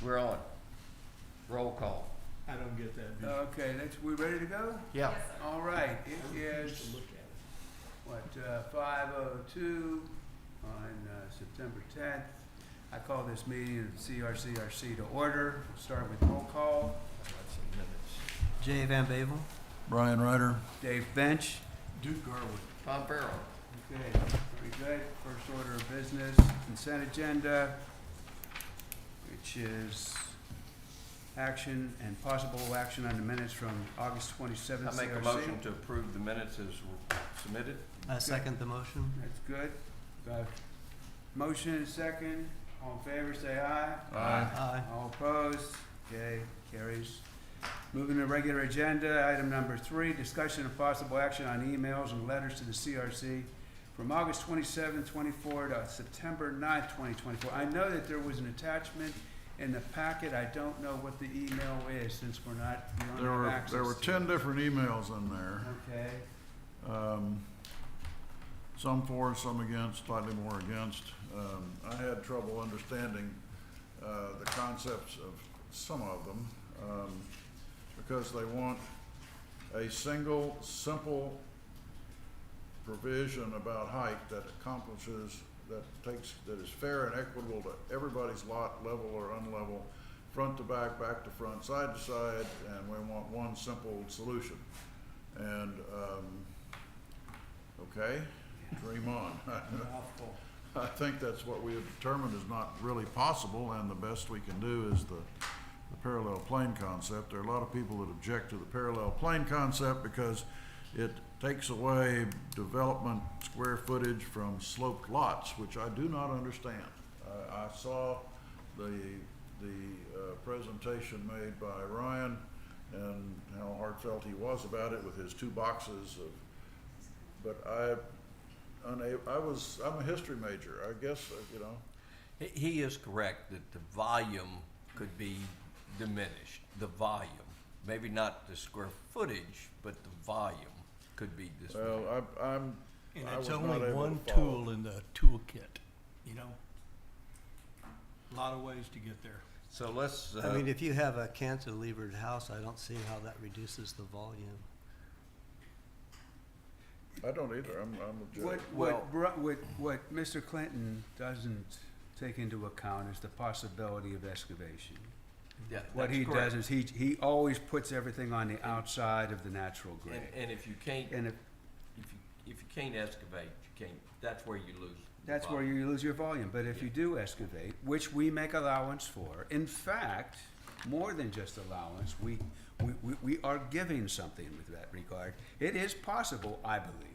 We're on. Roll call. I don't get that. Okay, we ready to go? Yeah. Yes, sir. All right, it Just is, to look at it. 5:02 on September 10th. I call this meeting of the CRCRC to order. We'll start with roll call. Jay Van Bavel. Brian Ryder. Dave Bench. Duke Garwood. Tom Farrell. Okay, very good. First order of business, consent agenda, which is action and possible action on the minutes from August 27th. I make a CRC. motion to approve the minutes as submitted. I second the motion. That's good. Motion and second. All in favor, say aye. Aye. All opposed? Okay, carries. Moving to regular agenda, item number 3, discussion of possible action on emails and letters to the CRC from August 27, 24 to September 9th, 2024. I know that there was an attachment in the packet. I don't know what the email is since we don't have access There were to 10 it. different emails in there. Okay, Some for, some against, slightly more against. I had trouble understanding the concepts of some of them because they want a single, simple provision about height that accomplishes, that is fair and equitable to everybody's lot, level or unlevel, front to back, back to front, side to side, and we want one simple solution. And, okay, dream on. Mouthful. I think that's what we have determined is not really possible, and the best we can do is the parallel plane concept. There are a lot of people that object to the parallel plane concept because it takes away development square footage from sloped lots, which I do not understand. I saw the presentation made by Ryan and how heartfelt he was about it with his 2 boxes of, but I'm a history major, I guess, you know. He is correct that the volume could be diminished, the volume. Maybe not the square footage, but the volume could be diminished. Well, And I it's was only not able one to follow. tool in the toolkit, you know? A lot of ways to get there. So let's, I mean, if you have a cantilevered house, I don't see how that reduces the volume. I don't either, I'm objecting. what Mr. Clinton doesn't take into account is the possibility of excavation. yeah, What that's he correct. does is he always puts everything on the outside of the natural grade. And if you can't, And if you can't excavate, you can't, that's where you lose. the that's where volume. you lose your volume. But if you do excavate, which we make allowance for, in fact, more than just allowance, we are giving something with that regard. It is possible, I believe,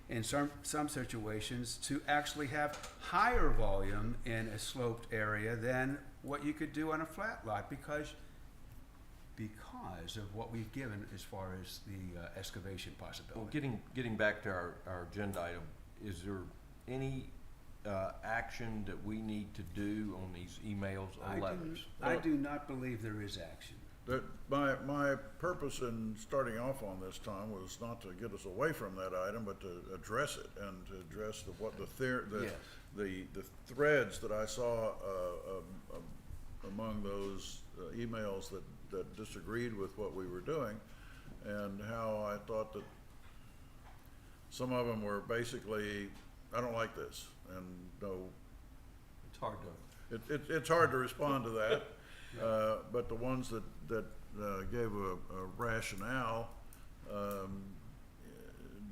in some situations to actually have higher volume in a sloped area than what you could do on a flat lot because of what we've given as far as the excavation Well, possibility. getting back to our agenda item, is there any action that we need to do on these emails or letters? I do not believe there is action. My purpose in starting off on this, Tom, was not to get us away from that item, but to address it and to address Yes. the threads that I saw among those emails that disagreed with what we were doing, and how I thought that some of them were basically, I don't like this, and no, It's hard to, it's hard to respond to that. But the ones that gave a rationale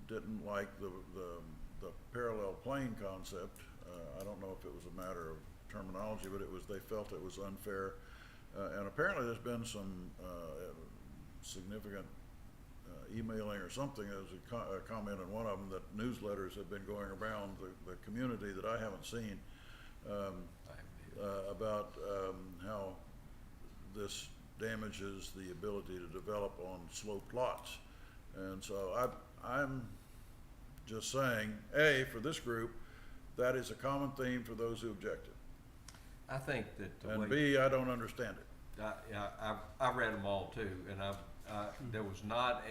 didn't like the parallel plane concept. I don't know if it was a matter of terminology, but they felt it was unfair. And apparently there's been some significant emailing or something, as a comment on one of them, that newsletters have been going around the community that I haven't seen about how this damages the ability to develop on sloped lots. And so I'm just saying, A, for this group, that is a common theme for those who objected. I think that the way. And B, I don't understand it. I read them all too, and there was not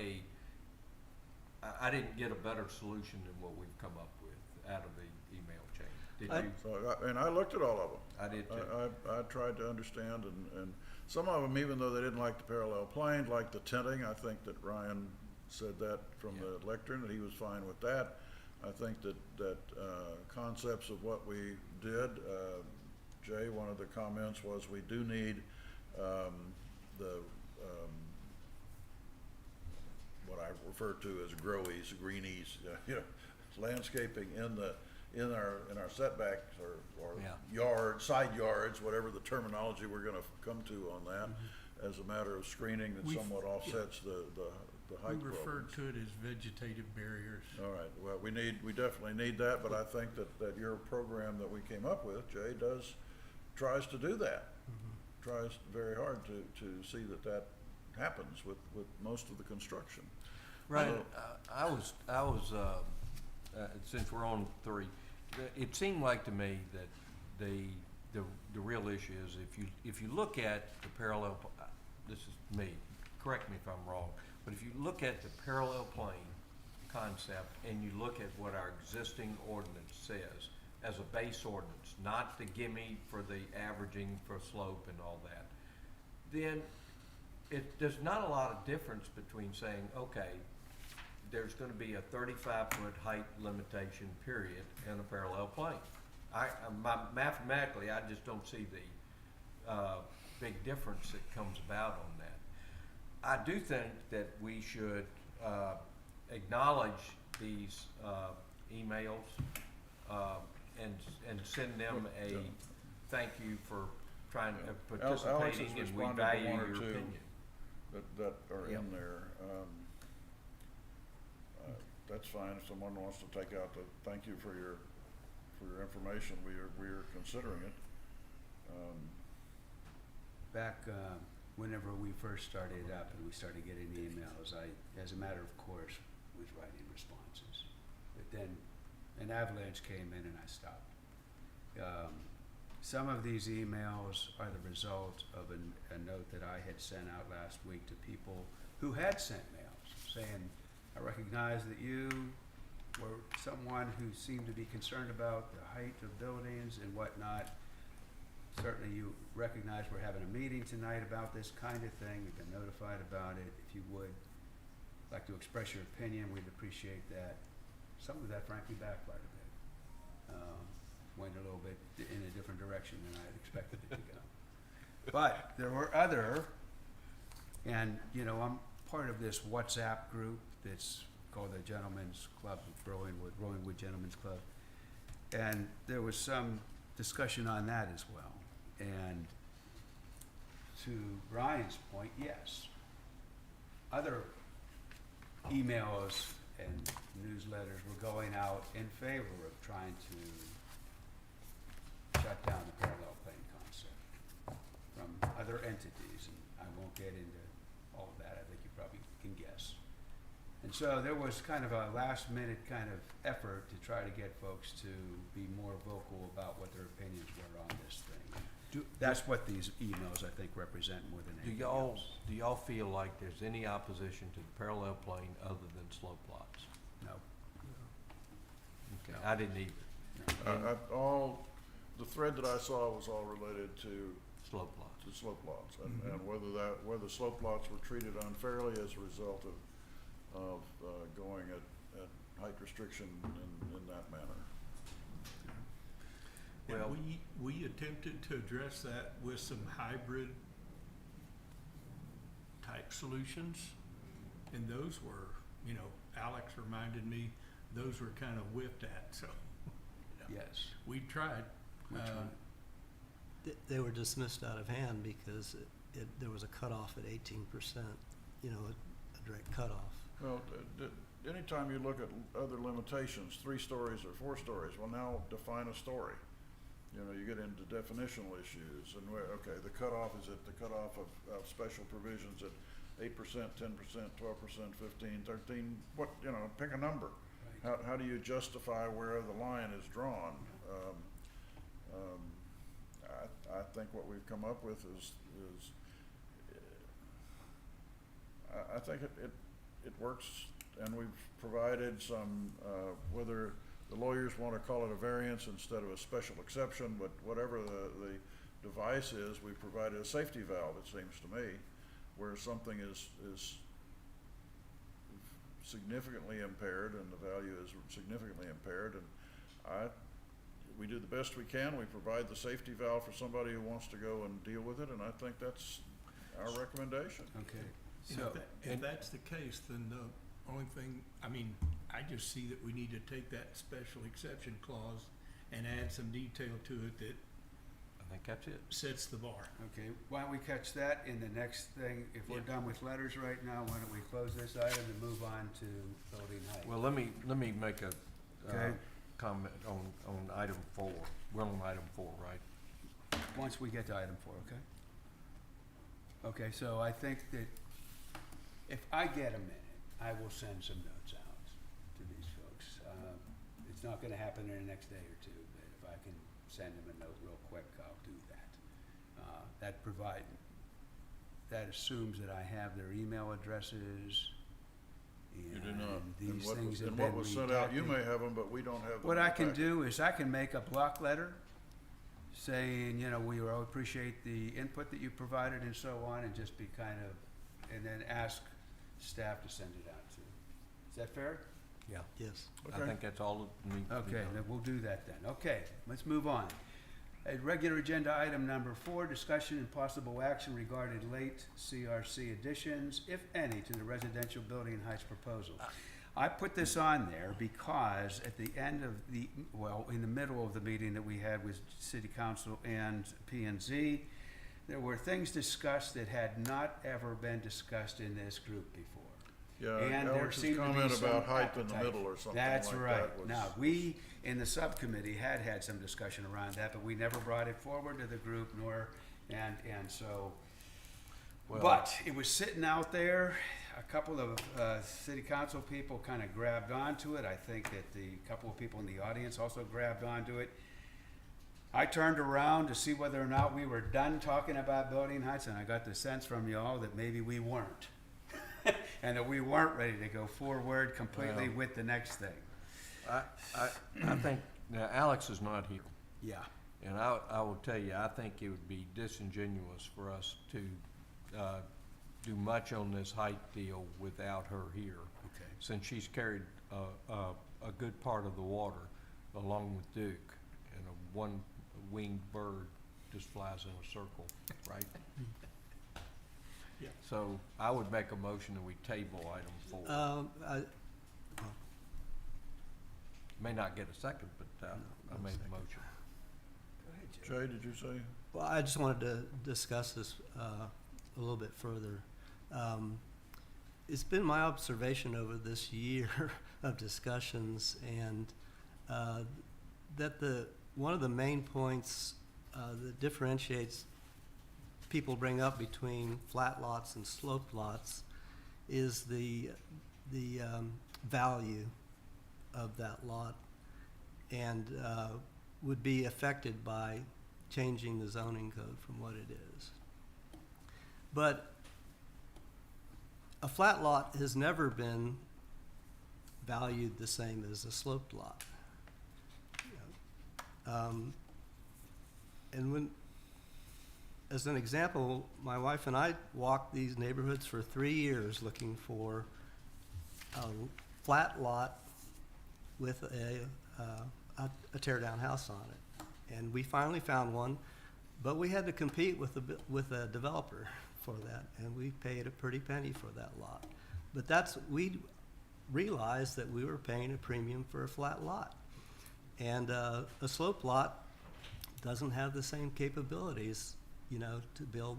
I didn't get a better solution than what we've come up with out of the email chain. Did I- you? So, and I looked at all of them. I did too. I tried to understand, and some of them, even though they didn't like the parallel plane, like the tenting, I think that Ryan said that from Yeah. the lectern, that he was fine with that. I think that concepts of what we did, Jay, one of the comments was we do need, the, what I refer to as growies, greenies, you know, landscaping in our setbacks or Yeah. yards, side yards, whatever the terminology we're gonna come to on that, as a matter of screening that We've- somewhat offsets the We height referred problems. to it as vegetative barriers. All right, well, we definitely need that, but I think that your program that we came up with, Jay, tries to do that. Tries very hard to see that happens with most of the construction. Right, So- I was, since we're on three, it seemed like to me that the real issue is if you look at the parallel, this is me, correct me if I'm wrong, but if you look at the parallel plane concept and you look at what our existing ordinance says as a base ordinance, not the gimme for the averaging for slope and all that, then there's not a lot of difference between saying, okay, there's gonna be a 35-foot height limitation, period, and a parallel plane. Mathematically, I just don't see the, big difference that comes about on that. I do think that we should, acknowledge these, emails, and send them a thank you for trying, Alex has participating, and we responded to value one or your two. opinion. That are Yep. in there. That's fine, if someone wants to take out the, thank you for your information, we are considering it. Back whenever we first started up and we started getting the emails, I, as a matter of course, was writing responses. But then an avalanche came in and I stopped. Some of these emails are the result of a note that I had sent out last week to people who had sent mails saying, I recognize that you were someone who seemed to be concerned about the height of buildings and whatnot. Certainly you recognize we're having a meeting tonight about this kind of thing. We've been notified about it. If you would like to express your opinion, we'd appreciate that. Some of that frankly backfired a bit. Went a little bit in a different direction than I had expected it to go. But there were other, and you know, I'm part of this WhatsApp group that's called the Gentlemen's Club of Rowanwood Gentlemen's Club. And there was some discussion on that as well. And to Brian's point, yes, other emails and newsletters were going out in favor of trying to shut down the parallel plane concept from other entities, and I won't get into all of that, I think you probably can guess. And so there was kind of a last minute kind of effort to try to get folks to be more vocal about what their opinions were on this thing. That's what these emails, I think, represent more than Do anything y'all, else. do y'all feel like there's any opposition to the parallel plane other than slope lots? No. Okay, No. I didn't either. The thread that I saw was all related to Slope lots. slope lots, and whether slope lots were treated unfairly as a result of going at height restriction in that manner. Well- And we attempted to address that with some hybrid type solutions. And those were, you know, Alex reminded me, those were kind of whipped at, so Yes. we tried. Which one? They were dismissed out of hand because there was a cutoff at 18%, you know, a direct cutoff. Well, anytime you look at other limitations, 3 stories or 4 stories, well, now define a story. You know, you get into definitional issues, and the cutoff is at the cutoff of special provisions at 8%, 10%, 12%, 15, 13, pick a number. Right. How do you justify where the line is drawn? I think what we've come up with is I think it works, and we've provided some, whether the lawyers wanna call it a variance instead of a special exception, but whatever the device is, we provided a safety valve, it seems to me, where something is significantly impaired and the value is significantly impaired, and we do the best we can, we provide the safety valve for somebody who wants to go and deal with it, and I think that's our recommendation. Okay, And so, if that's the case, then the only thing, I mean, I just see that we need to take that special exception clause and add some detail to it that I think that's it. sets the bar. okay, why don't we catch that in the next thing? If we're Yeah. done with letters right now, why don't we close this item and move on to building height? Well, let me make a, Okay. comment on item 4. We're on item 4, right? Once we get to item 4, okay? Okay, so I think that if I get a minute, I will send some notes out to these folks. It's not gonna happen in the next day or two, but if I can send them a note real quick, I'll do that. That assumes that I have their email addresses, You do not, and these things have and been what was sent out, you redacted. may have them, but we don't have them. What in I the can packet. do is I can make a block letter saying, you know, we all appreciate the input that you provided and so on, and just be kind of, and then ask staff to send it out to. Is that fair? Yeah. Yes. I Okay. think that's all that needs to be Okay, done. then we'll do that then. Okay, let's move on. Regular agenda item number 4, discussion and possible action regarding late CRC additions, if any, to the residential building heights proposal. I put this on there because at the end of in the middle of the meeting that we had with City Council and P&Z, there were things discussed that had not ever been discussed in this group before. Yeah, And there Alex's seemed to be comment some about height in the appetite. middle or something like that was. That's right. Now, we, in the subcommittee, had some discussion around that, but we never brought it forward to the group, and so, Well- but it was sitting out there. A couple of city council people kind of grabbed onto it. I think that the couple of people in the audience also grabbed onto it. I turned around to see whether or not we were done talking about building heights, and I got the sense from y'all that maybe we weren't. And that we weren't ready to go forward completely Well- with the next thing. I think, now Alex is not here, Yeah. and I will tell you, I think it would be disingenuous for us to do much on this height deal without her here, Okay. since she's carried a good part of the water along with Duke, and a one-winged bird just flies in a circle, right? Yeah. So I would make a motion that we table item 4. May not get a second, but I made the motion. Go ahead, Joe. Jay, did you say? Well, I just wanted to discuss this a little bit further. It's been my observation over this year of discussions and that one of the main points that differentiates people bring up between flat lots and sloped lots is the value of that lot and would be affected by changing the zoning code from what it is. But a flat lot has never been valued the same as a sloped lot. And when, as an example, my wife and I walked these neighborhoods for 3 years looking for a flat lot with a tear-down house on it. And we finally found one, but we had to compete with a developer for that, and we paid a pretty penny for that lot. But we realized that we were paying a premium for a flat lot. And a sloped lot doesn't have the same capabilities, to build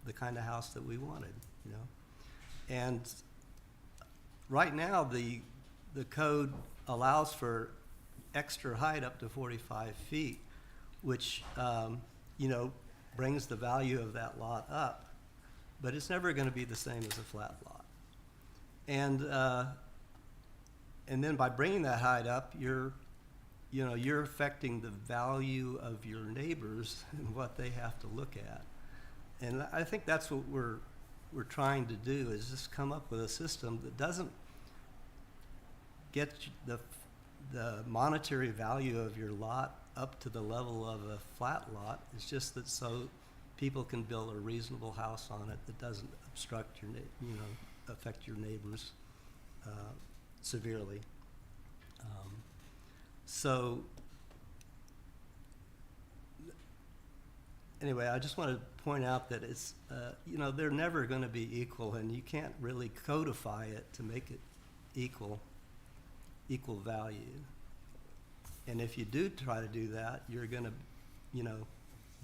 the kind of house that we wanted, And right now, the code allows for extra height up to 45 feet, which, brings the value of that lot up. But it's never going to be the same as a flat lot. And then by bringing that height up, you're affecting the value of your neighbors and what they have to look at. And I think that's what we're trying to do, is just come up with a system that doesn't get the monetary value of your lot up to the level of a flat lot. It's just that so people can build a reasonable house on it that doesn't obstruct your, affect your neighbors severely. So anyway, I just want to point out that it's, they're never going to be equal, and you can't really codify it to make it equal value. And if you do try to do that, you're going to,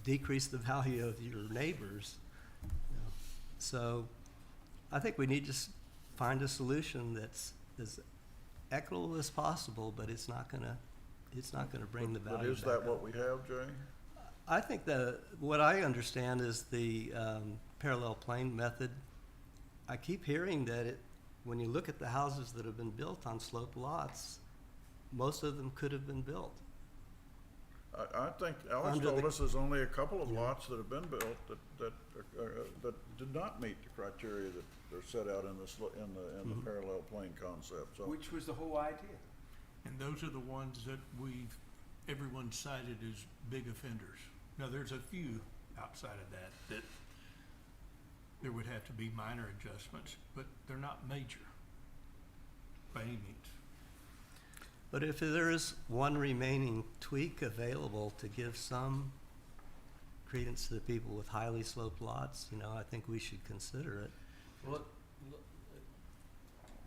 decrease the value of your neighbors. So I think we need to find a solution that's as equitable as possible, but it's not going to bring the value But is back that up. what we have, Jay? I think what I understand is the parallel plane method. I keep hearing that when you look at the houses that have been built on sloped lots, most of them could have been built. I think Alex Under told the- us there's only a couple of Yeah. lots that have been built that did not meet the criteria that are set out in the Mhm. parallel plane concept, so. Which was the whole idea. And those are the ones that everyone cited as big offenders. Now, there's a few outside of that there would have to be minor adjustments, but they're not major by any means. But if there is one remaining tweak available to give some credence to the people with highly sloped lots, I think we should consider it. Well,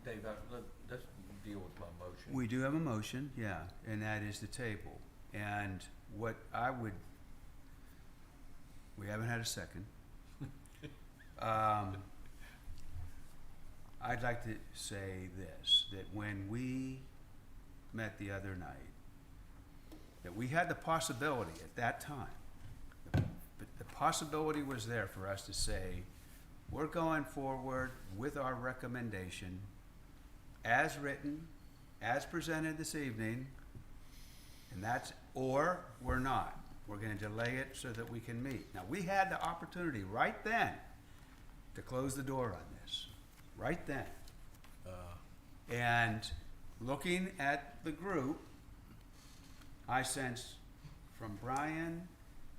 Dave, let's deal with my motion. We do have a motion, yeah, and that is the table. And what we haven't had a second. I'd like to say this, that when we met the other night, that we had the possibility at that time, but the possibility was there for us to say, we're going forward with our recommendation as written, as presented this evening, and or we're not. We're gonna delay it so that we can meet. Now, we had the opportunity right then to close the door on this, right then. And looking at the group, I sensed from Brian,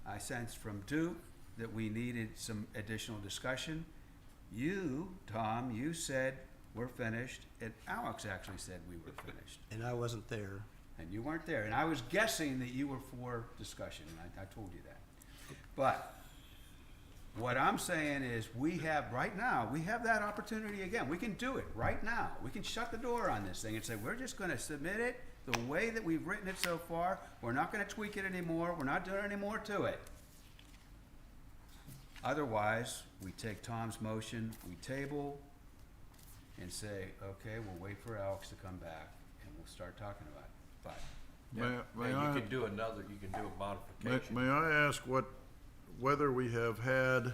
I sensed from Duke that we needed some additional discussion. You, Tom, you said we're finished, and Alex actually said we were finished. And I wasn't there. And you weren't there, and I was guessing that you were for discussion, and I told you that. But what I'm saying is, we have that opportunity again. We can do it right now. We can shut the door on this thing and say, we're just gonna submit it the way that we've written it so far. We're not gonna tweak it anymore. We're not doing any more to it. Otherwise, we take Tom's motion, we table, and say, okay, we'll wait for Alex to come back, and we'll start talking about it. But May Now, I? you can do a modification. May I ask whether we have had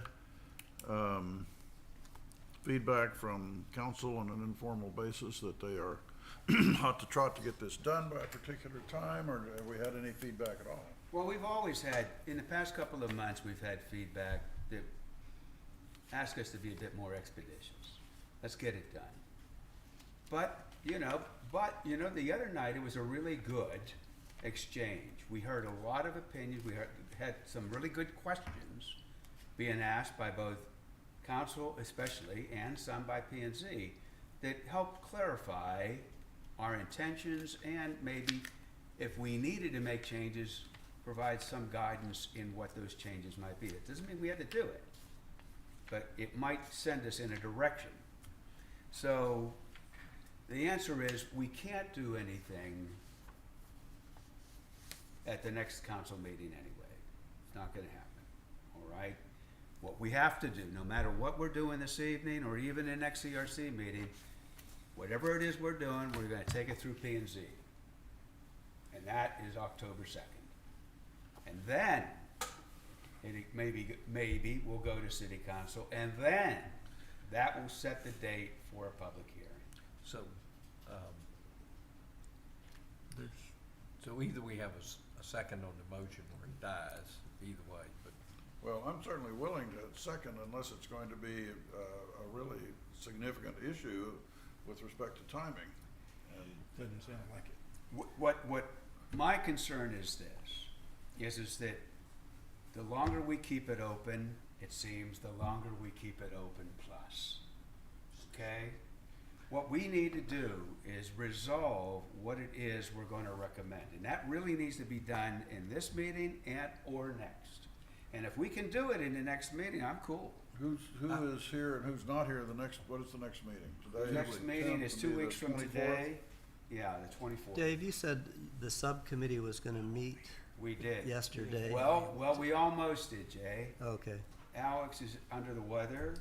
feedback from council on an informal basis that they are hot to trot to get this done by a particular time, or have we had any feedback at all? well, we've always had, in the past couple of months, we've had feedback that ask us to be a bit more expeditious. Let's get it done. But the other night, it was a really good exchange. We heard a lot of opinions. We had some really good questions being asked by both council especially, and some by P&Z, that helped clarify our intentions, and maybe if we needed to make changes, provide some guidance in what those changes might be. It doesn't mean we had to do it, but it might send us in a direction. So the answer is, we can't do anything at the next council meeting anyway. It's not gonna happen, all right? What we have to do, no matter what we're doing this evening, or even the next CRC meeting, whatever it is we're doing, we're gonna take it through P&Z. And that is October 2nd. And then, maybe we'll go to city council, and then that will set the date for a public hearing. So, There's, so either we have a second on the motion or it dies, either way, but Well, I'm certainly willing to second, unless it's going to be a really significant issue with respect to timing. And doesn't sound like it. What my concern is is that the longer we keep it open, it seems, the longer we keep it open plus. Okay? What we need to do is resolve what it is we're gonna recommend, and that really needs to be done in this meeting and or next. And if we can do it in the next meeting, I'm cool. Who is here and who's not here what is the next meeting? The Today next would meeting tend is to 2 be the weeks from 24th. today. Yeah, the 24th. Dave, you said the subcommittee was gonna meet We did. yesterday. Well, we almost did, Jay. Okay, Alex is under the weather,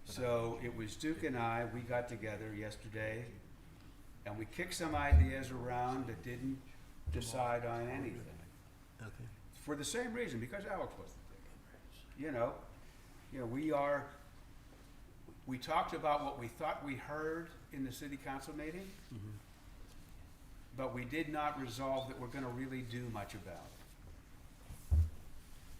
so it was Duke and I, we got together yesterday, and we kicked some ideas around that didn't decide on anything. okay. For the same reason, because Alex wasn't there. We talked about what we thought we heard in the city council meeting, but we did not resolve that we're gonna really do much about it.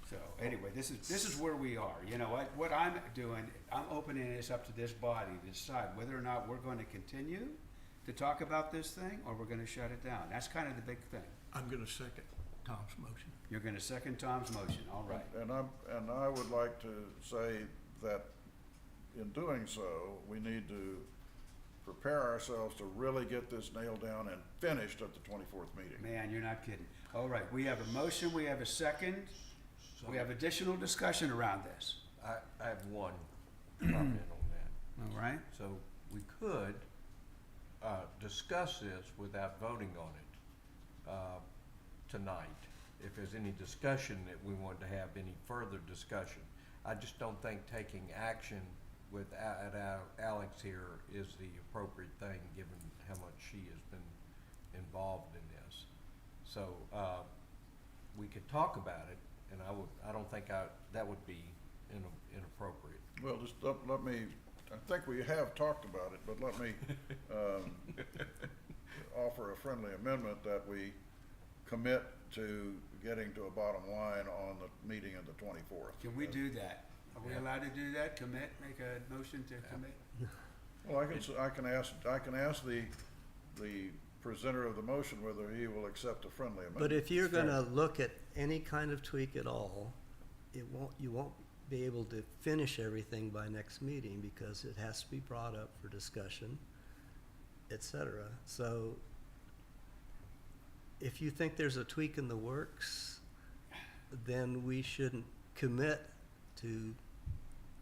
So, anyway, this is where we are. You know, what I'm doing, I'm opening this up to this body to decide whether or not we're gonna continue to talk about this thing, or we're gonna shut it down. That's kind of the big thing. I'm gonna second Tom's motion. You're gonna second Tom's motion, all right. And I would like to say that in doing so, we need to prepare ourselves to really get this nailed down and finished at the 24th meeting. Man, you're not kidding. All right, we have a motion, we have a second, we have additional discussion around this. I have one comment on that. All right? So we could discuss this without voting on it tonight. If there's any discussion that we want to have, any further discussion. I just don't think taking action without Alex here is the appropriate thing, given how much she has been involved in this. So we could talk about it, and I don't think that would be inappropriate. Well, just let me, I think we have talked about it, but let me offer a friendly amendment that we commit to getting to a bottom line on the meeting of the 24th. Can we do that? Are we Yeah. allowed to do that? Commit, make a motion to commit? Well, I can ask the presenter of the motion whether he will accept a friendly amendment. But if you're gonna look at any kind of tweak at all, you won't be able to finish everything by next meeting because it has to be brought up for discussion, et cetera. So if you think there's a tweak in the works, then we shouldn't commit to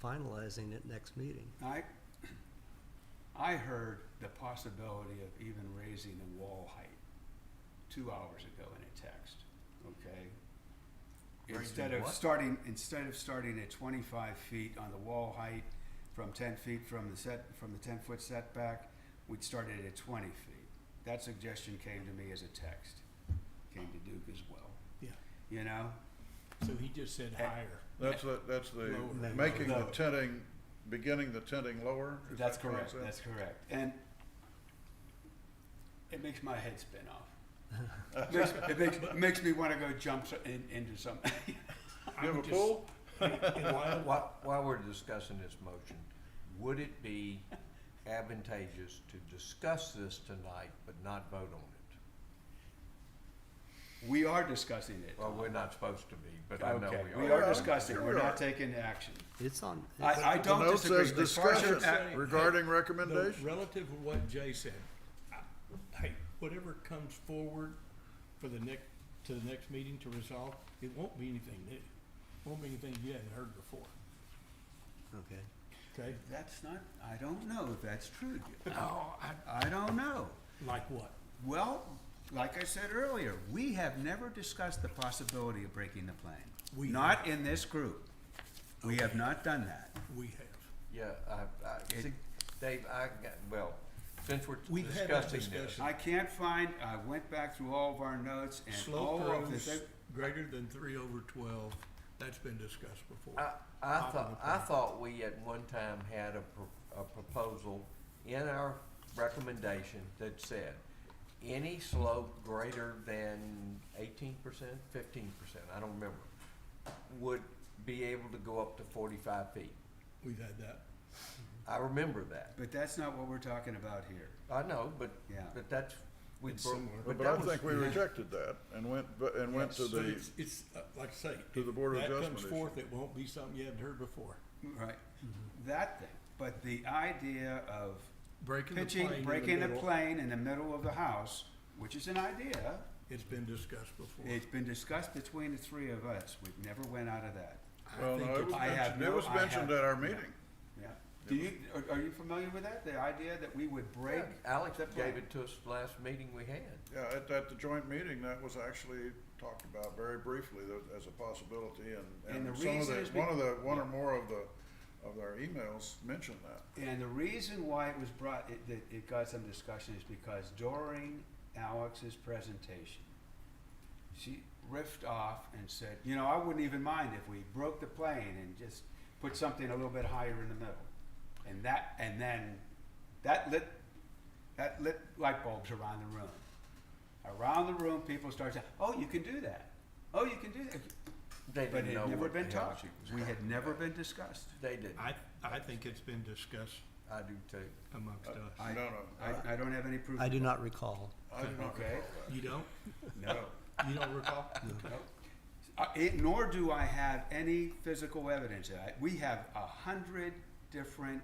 finalizing it next meeting. I heard the possibility of even raising the wall height 2 hours ago in a text, okay? Instead of starting at 25 feet on the wall height from 10 feet from the 10-foot setback, we'd start it at 20 feet. That suggestion came to me as a text, came to Duke as well. Yeah. You know? So he just said higher. That's the, Lower. making the Lower. tenting, beginning the tenting lower? Is That's that correct, concept? that's correct. And it makes my head spin off. It makes me wanna go jump into something. You have a pool? While we're discussing this motion, would it be advantageous to discuss this tonight but not vote on it? We are discussing it. Well, we're not supposed to be, but I know Okay, we we are. are discussing, Here we're we not are. taking action. It's on. I The don't note disagree. says As far as discussion your regarding No, recommendation? relative to what Jay said, hey, whatever comes forward for the next meeting to resolve, it won't be anything new. Won't be anything you hadn't heard before, Okay. okay? That's not, I don't know if that's true. Oh, I don't know. like what? Well, like I said earlier, we have never discussed the possibility of breaking the plan. We Not in this group. We have not done that. We have. Yeah, see, Dave, since we're We've had that discussing this, discussion. I went back through all of our notes and Slope all of rows the, greater than 3/12, that's been discussed before. I thought we at one time had a proposal in our recommendation that said any slope greater than 18%, 15%, I don't remember, would be able to go up to 45 feet. We've had that. I remember that. but that's not what we're talking about here. I know, but Yeah. but that's we It's broke, similar. but But that I was, think we rejected that and went to But the, it's, like I say, to the Board of if that Adjustment comes issue. forth, it won't be something you hadn't heard before. Right, that thing, but the idea of Breaking the pitching, plane in the breaking a middle, plane in the middle of the house, which is an idea, it's been discussed before. it's been discussed between the three of us, we've never went out of that. I well, think no, it it's- was I have mentioned, it no- was I mentioned have- at our meeting. Yeah, do you, are you familiar with that, the idea that we would break? Alex the plane? gave it to us last meeting we had. Yeah, at the joint meeting, that was actually talked about very briefly as a possibility, And and the some of reason the, is one yeah. or more of our emails mentioned that. And the reason why it was brought, it got some discussion is because during Alex's presentation, she riffed off and said, you know, I wouldn't even mind if we broke the plane and just put something a little bit higher in the middle. And then that lit light bulbs around the room. Around the room, people started saying, oh, you can do that. Oh, you can do that. They But didn't it know had never what the been hell talked. she was We talking had never about. been discussed. They didn't. I think it's been discussed I do too. amongst us. No, I don't have any proof. I of do that. not recall. I do not Okay. recall that. You don't? No. You don't recall? Nor do I have any physical evidence of that. We have 100 different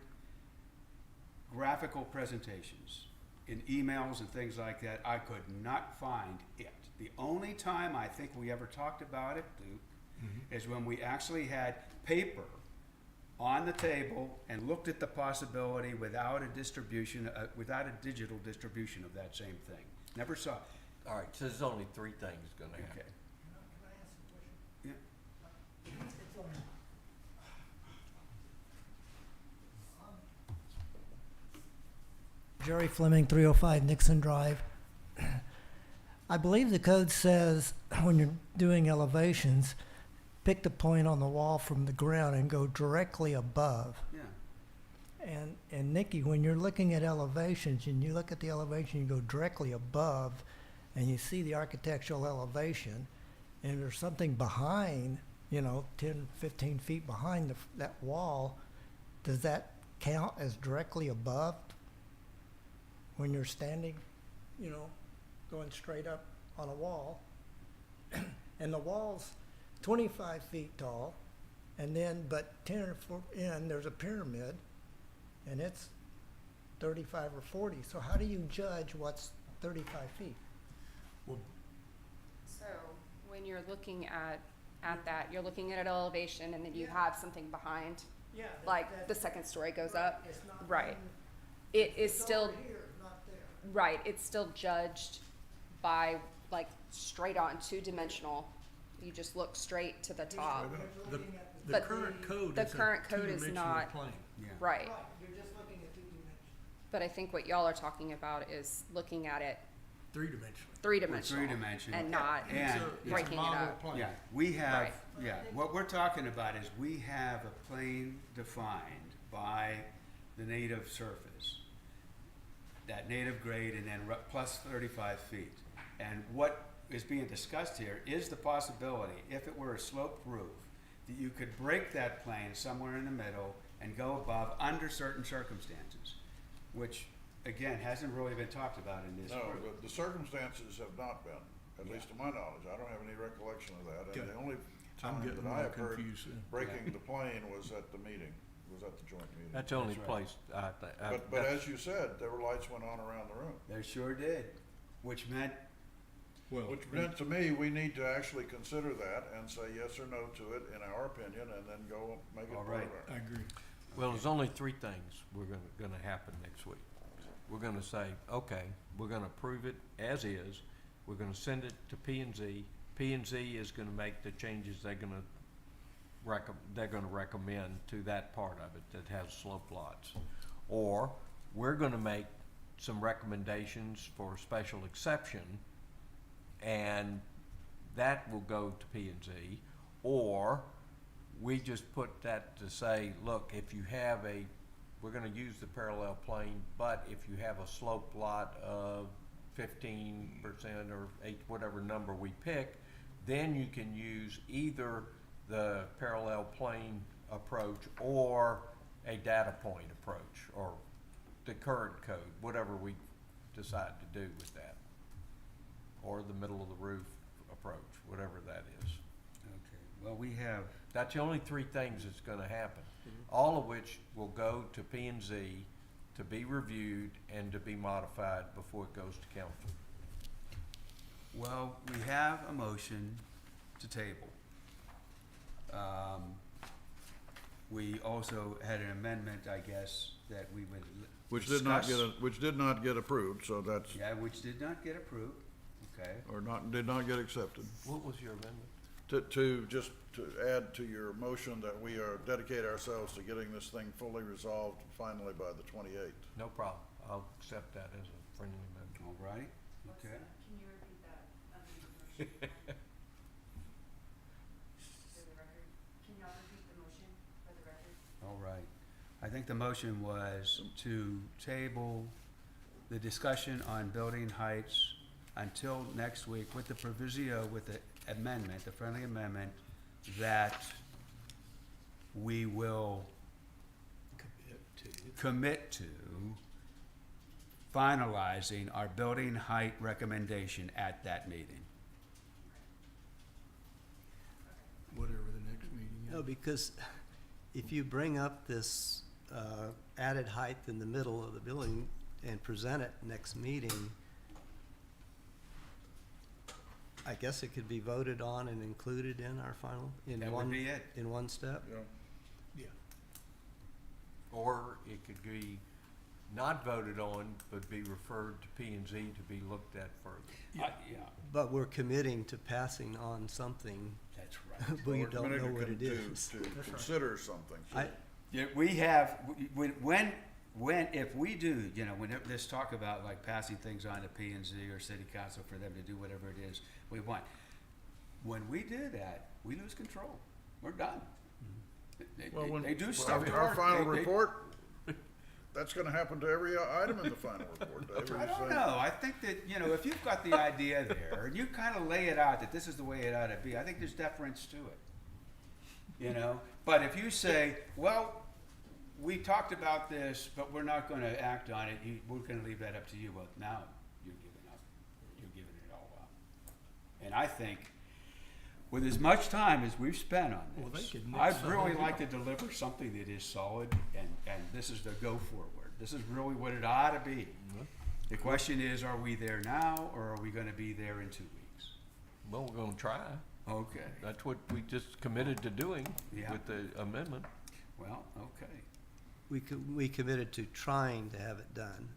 graphical presentations in emails and things like that. I could not find it. The only time I think we ever talked about it, Duke, is when we actually had paper on the table and looked at the possibility without a distribution, without a digital distribution of that same thing. Never saw it. All right, so there's only three things gonna happen. Okay. Can I ask a question? Yeah. It's on. Jerry Fleming, 305 Nixon Drive. I believe the code says when you're doing elevations, pick the point on the wall from the ground and go directly above. Yeah. And Nikki, when you're looking at elevations and you look at the elevation, you go directly above and you see the architectural elevation and there's something behind, 10, 15 feet behind that wall, does that count as directly above when you're standing, going straight up on a wall? And the wall's 25 feet tall, and then, but 10 or 4 in, there's a pyramid, and it's 35 or 40. So how do you judge what's 35 feet? Well, So when you're looking at that, you're looking at an elevation and then you have something behind, Yeah. like the second story goes up. Right. It is still, here, not there. right, it's still judged by like straight on, two-dimensional. You just look straight to the top. the But current code the is a current code is two-dimensional not- plane. Yeah. Right. You're just looking at 2 dimensions. But I think what y'all are talking about is looking at it Three-dimensional. three-dimensional. three-dimensional. And not And It's a breaking it model up. plane. Yeah, we have, Right. yeah, what we're talking about is we have a plane defined by the native surface, that native grade, and then plus 35 feet. And what is being discussed here is the possibility, if it were a sloped roof, that you could break that plane somewhere in the middle and go above under certain circumstances, which, again, hasn't really been talked about in this No, group. the circumstances have not been, at least to my knowledge. I don't have any recollection of that. And Okay. the only I'm time getting that I more have heard confused then. breaking the plane was at the meeting, was at the joint meeting. That's the only That's right. place, I think. But as you said, there were lights went on around the room. They sure did, which meant, Well, Which meant to me, we need to actually consider that and say yes or no to it, in our opinion, and then go make it All part right. of I our. agree. Well, there's only three things we're gonna happen next week. We're gonna say, okay, we're gonna approve it as is. We're gonna send it to P and Z. P and Z is gonna make the changes they're gonna recommend to that part of it that has slope lots. Or we're gonna make some recommendations for special exception, and that will go to P and Z. Or we just put that to say, look, if you have we're gonna use the parallel plane, but if you have a slope lot of 15% or whatever number we pick, then you can use either the parallel plane approach or a data point approach, or the current code, whatever we decide to do with that. or the middle of the roof approach, whatever that is. Okay, well, we have, That's the only three things that's gonna happen, all of which will go to P and Z to be reviewed and to be modified before it goes to council. well, we have a motion to table. We also had an amendment, I guess, that we would Which did not get, discuss. which did not get approved, so that's, Yeah, which did not get approved, okay? or not, did not get accepted. What was your amendment? Just to add to your motion that we are, dedicate ourselves to getting this thing fully resolved finally by the 28th. No problem, I'll accept that as a friendly amendment. All right, okay. Can you repeat that motion for the record? Can y'all repeat the motion for the record? All right. I think the motion was to table the discussion on building heights until next week with the proviso, with the amendment, the friendly amendment, that we will commit to finalizing our building height recommendation at that meeting. Whatever the next meeting is. No, because if you bring up this added height in the middle of the building and present it next meeting, I guess it could be voted on and included in our final, in That would one, be it. in one step. Yeah. Yeah. Or it could be not voted on, but be referred to P and Z to be looked at further. Yeah, But we're committing to passing on something, that's right. but you We're don't know committed what it to is. consider something. I, Yeah, we have, when, if we do, you know, when there's talk about like passing things on to P and Z or city council for them to do whatever it is we want, when we do that, we lose control. We're done. Well, when- They do well, stuff to our final they- report, that's gonna happen to every item in the final report, Dave. I don't know. I think that, you know, if you've got the idea there and you kind of lay it out that this is the way it ought to be, I think there's deference to it. You know? But if you say, well, we talked about this, but we're not gonna act on it, we're gonna leave that up to you, well, now you're giving up. You're giving it all up. And I think, with as much time as we've spent on Well, they this, could mix I'd the really whole like to deal. deliver something that is solid, and this is the go forward. This is really what it ought to be. The question is, are we there now, or are we gonna be there in 2 weeks? Well, we're gonna try. Okay, That's what we just committed to doing Yeah. with the amendment. well, okay. we committed to trying to have it done.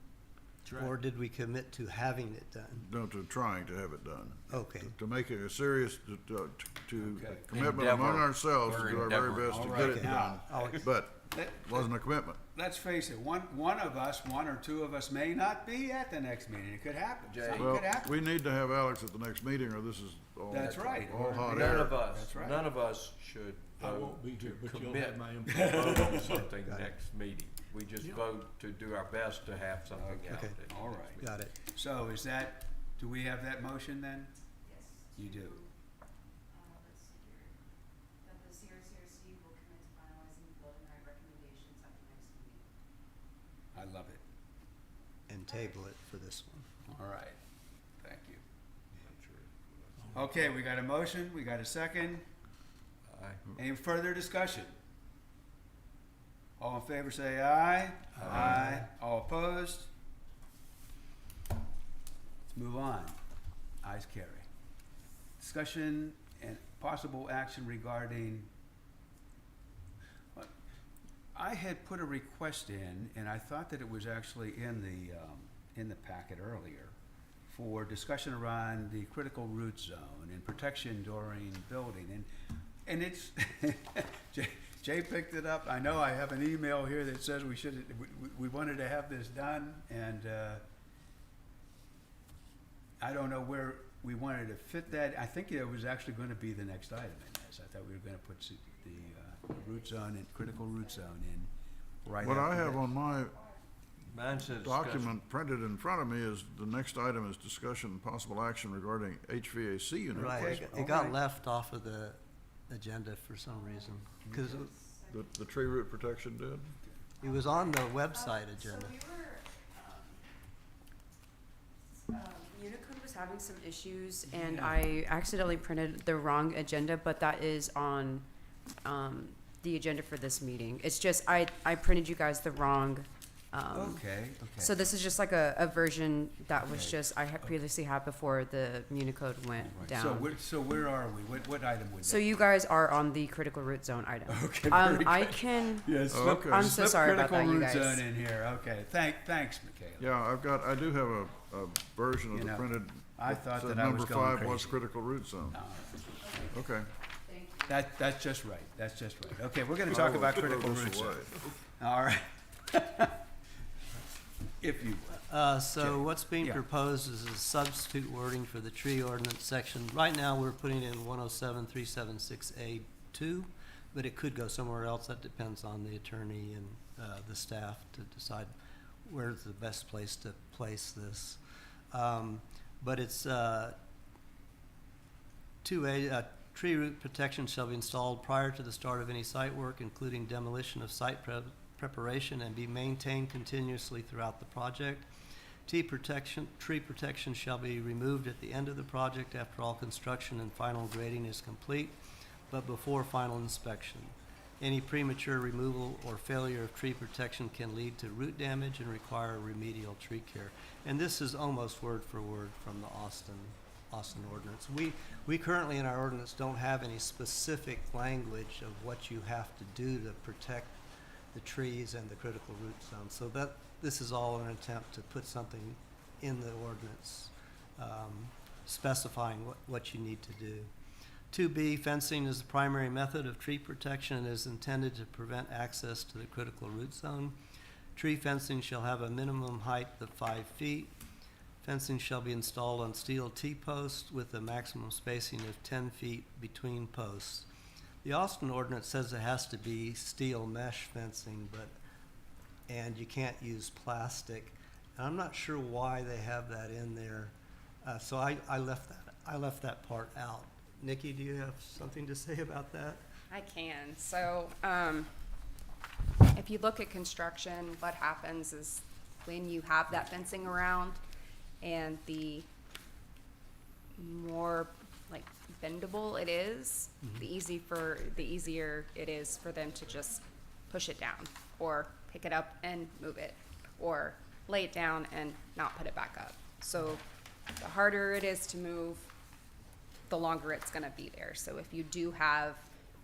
Or did we commit to having it done? No, to trying to have it done. Okay. To make it a serious, to Okay. commitment among Endeavor. ourselves to Or do our very endeavor. best to All get right. it Now, done. But Let- wasn't a commitment. Let's face it, one of us, one or two of us may not be at the next meeting. It could happen. Jay. Something Well, could happen. we need to have Alex at the next meeting, or this is all. That's right. All hot None air. of us, That's right. none of us should I vote won't be to here, but you'll commit have my to input. vote on something Got it. next meeting. We just Yeah. vote to do our best to have something Okay. out Okay. at the All next right. meeting. Got it. So is that, do we have that motion then? Yes. You do. Let's see here. That the CRCRC will commit to finalizing the building height recommendations at the next meeting. I love it. And table it for this one. All right. Thank you. Okay, we got a motion, we got a second. Aye. Any further discussion? All in favor say aye. Aye. All opposed? Let's move on. Ayes carry. Discussion and possible action regarding, I had put a request in, and I thought that it was actually in the packet earlier, for discussion around the critical root zone and protection during building, and it's, Jay picked it up. I know I have an email here that says we wanted to have this done, and I don't know where we wanted to fit that. I think it was actually gonna be the next item in this. I thought we were gonna put the root zone and critical root zone in right What I after have that. on my Mine says discussion. document printed in front of me is, the next item is discussion and possible action regarding HVAC unit Right, replacement. it got alright. left off of the agenda for some reason, because The tree root protection did? it was on the website agenda. So we were, Unicode was having some issues, and I accidentally printed the wrong agenda, but that is on the agenda for this meeting. It's just, I printed you guys the wrong, Okay, so this is just like a version that was Okay. just, I had previously had before the Municode went Right. So down. so where are we? What item would that? So you guys are on the critical root zone item. Okay, very I good. can, Yeah, slip, Okay. I'm so slip sorry about critical that, you root guys. zone in here. Okay, thanks, Michaela. Yeah, I do have a version of You the know, printed. I that thought said that I was number going 5 was crazy. critical root zone. No, Okay. that's just right. That's just right. Okay, we're gonna I talk will about throw critical this root zone. away. All right. If you would. So Okay. what's being Yeah. proposed is a substitute wording for the tree ordinance section. Right now, we're putting it in 107-376A2, but it could go somewhere else. That depends on the attorney and the staff to decide where's the best place to place this. But it's 2A, tree root protection shall be installed prior to the start of any site work, including demolition of site preparation, and be maintained continuously throughout the project. Tree protection shall be removed at the end of the project after all construction and final grading is complete, but before final inspection. Any premature removal or failure of tree protection can lead to root damage and require remedial tree care. And this is almost word for word from the Austin ordinance. We currently in our ordinance don't have any specific language of what you have to do to protect the trees and the critical root zone. So this is all an attempt to put something in the ordinance specifying what you need to do. 2B, fencing is the primary method of tree protection and is intended to prevent access to the critical root zone. Tree fencing shall have a minimum height of 5 feet. Fencing shall be installed on steel T-posts with a maximum spacing of 10 feet between posts. The Austin ordinance says it has to be steel mesh fencing, and you can't use plastic. And I'm not sure why they have that in there, so I left that part out. Nikki, do you have something to say about that? I can. So, if you look at construction, what happens is when you have that fencing around and the more like bendable it is, the easier it is for them to just push it down or pick it up and move it or lay it down and not put it back up. So the harder it is to move, the longer it's gonna be there. So if you do have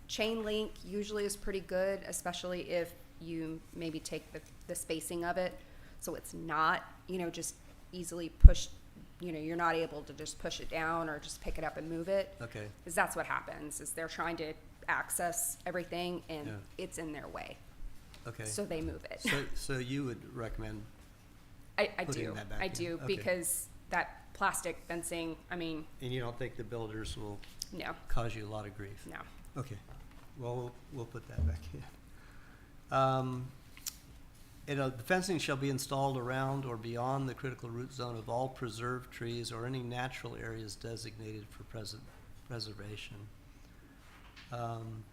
chain link, usually is pretty good, especially if you maybe take the spacing of it, so it's not, just easily pushed, you're not able to just push it down or just pick it up and move it. Okay. Because that's what happens, is they're trying to access everything and Yeah. it's in their way, Okay. so they move it. So you would recommend, I putting do, that back I in. do, Okay. because that plastic fencing, and you don't think the builders will no, cause you a lot of grief? no. Okay, well, we'll put that back in. The fencing shall be installed around or beyond the critical root zone of all preserved trees or any natural areas designated for preservation. And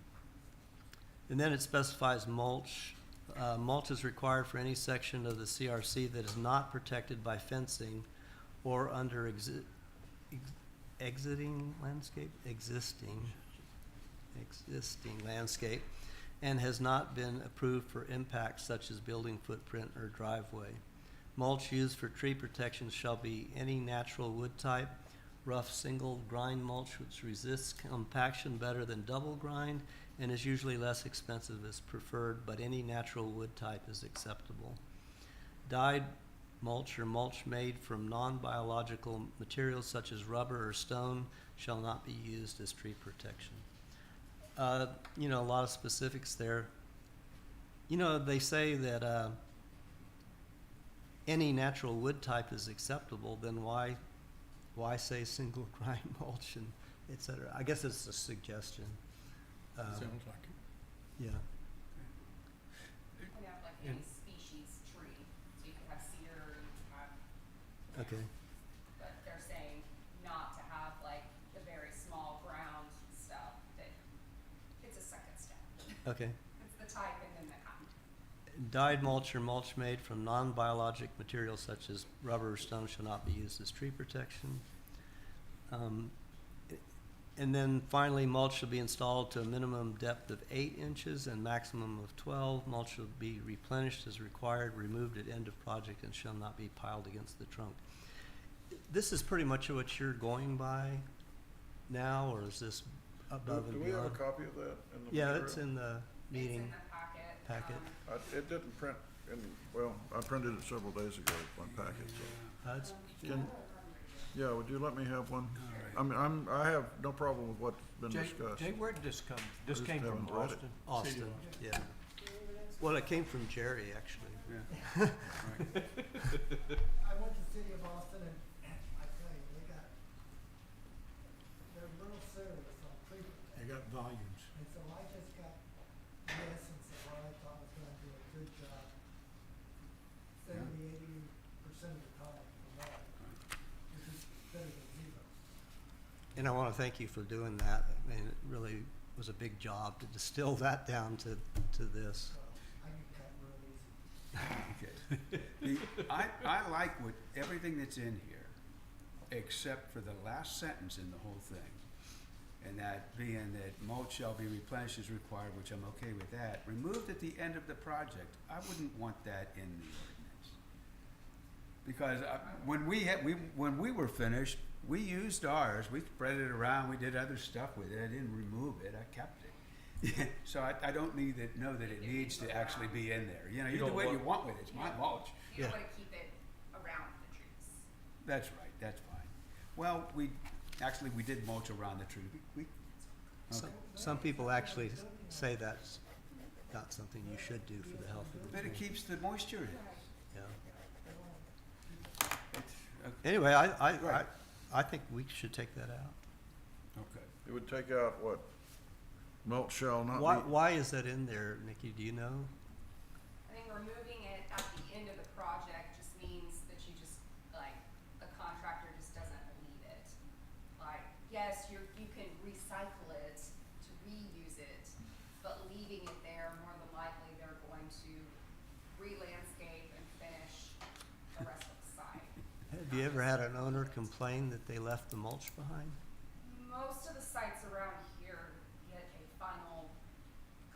then it specifies mulch. Mulch is required for any section of the CRC that is not protected by fencing or under existing landscape, and has not been approved for impacts such as building footprint or driveway. Mulch used for tree protection shall be any natural wood type. Rough single grind mulch which resists compaction better than double grind and is usually less expensive is preferred, but any natural wood type is acceptable. Dyed mulch or mulch made from non-biological materials such as rubber or stone shall not be used as tree protection. A lot of specifics there. They say that any natural wood type is acceptable, then why say single grind mulch and et cetera? I guess it's a suggestion. Sounds like it. Yeah, You can have like any species tree, so you can have cedar, you can have, okay. but they're saying not to have like the very small ground stuff, that it's a second step. Okay. It's the type and then the kind. Dyed mulch or mulch made from non-biologic materials such as rubber or stone shall not be used as tree protection. And then finally, mulch shall be installed to a minimum depth of 8 inches and maximum of 12. Mulch shall be replenished as required, removed at end of project, and shall not be piled against the trunk. This is pretty much what you're going by now, or is this above and Do we have a beyond? copy of that in the Yeah, material? it's in the meeting It's in the packet. packet. It didn't print in, well, I printed it several days ago, one packet, so. It's Can, yeah, would you let me have one? I mean, I have no problem with what's been discussed. Jay, where did this come? This just came from haven't read it. Austin? Austin, yeah. Well, it came from Jerry, actually. Yeah. I went to the city of Austin and I tell you, they're a little serious on treatment. They got volumes. And so I just got the essence of what I thought was gonna do a good job, 70-80% of the time for that, which is better than zero. And I want to thank you for doing that. I mean, it really was a big job to distill that down to this. So I can cut real easy. Okay. I like everything that's in here, except for the last sentence in the whole thing. And that being that mulch shall be replenished as required, which I'm okay with that. Removed at the end of the project, I wouldn't want that in the ordinance. Because when we were finished, we used ours, we spread it around, we did other stuff with it, I didn't remove it, I kept it. So I don't know that it needs to actually be in there, you know, you do what you want with it, it's my mulch. You don't Yeah. wanna keep it around the trees. That's right, that's fine. Well, we did mulch around the tree, Some people actually say that's not something you should do for the health of the but it tree. keeps the moisture in. Yeah. It's, Anyway, Right. I think we should take that out. okay. It would take out what? Mulch shall not Why, be, why is that in there, Nikki? Do you know? I think removing it at the end of the project just means that you just, like, the contractor just doesn't believe it. Like, yes, you can recycle it to reuse it, but leaving it there, more than likely, they're going to re-landscape and finish the rest of the site. Have you ever had an owner complain that they left the mulch behind? Most of the sites around here get a final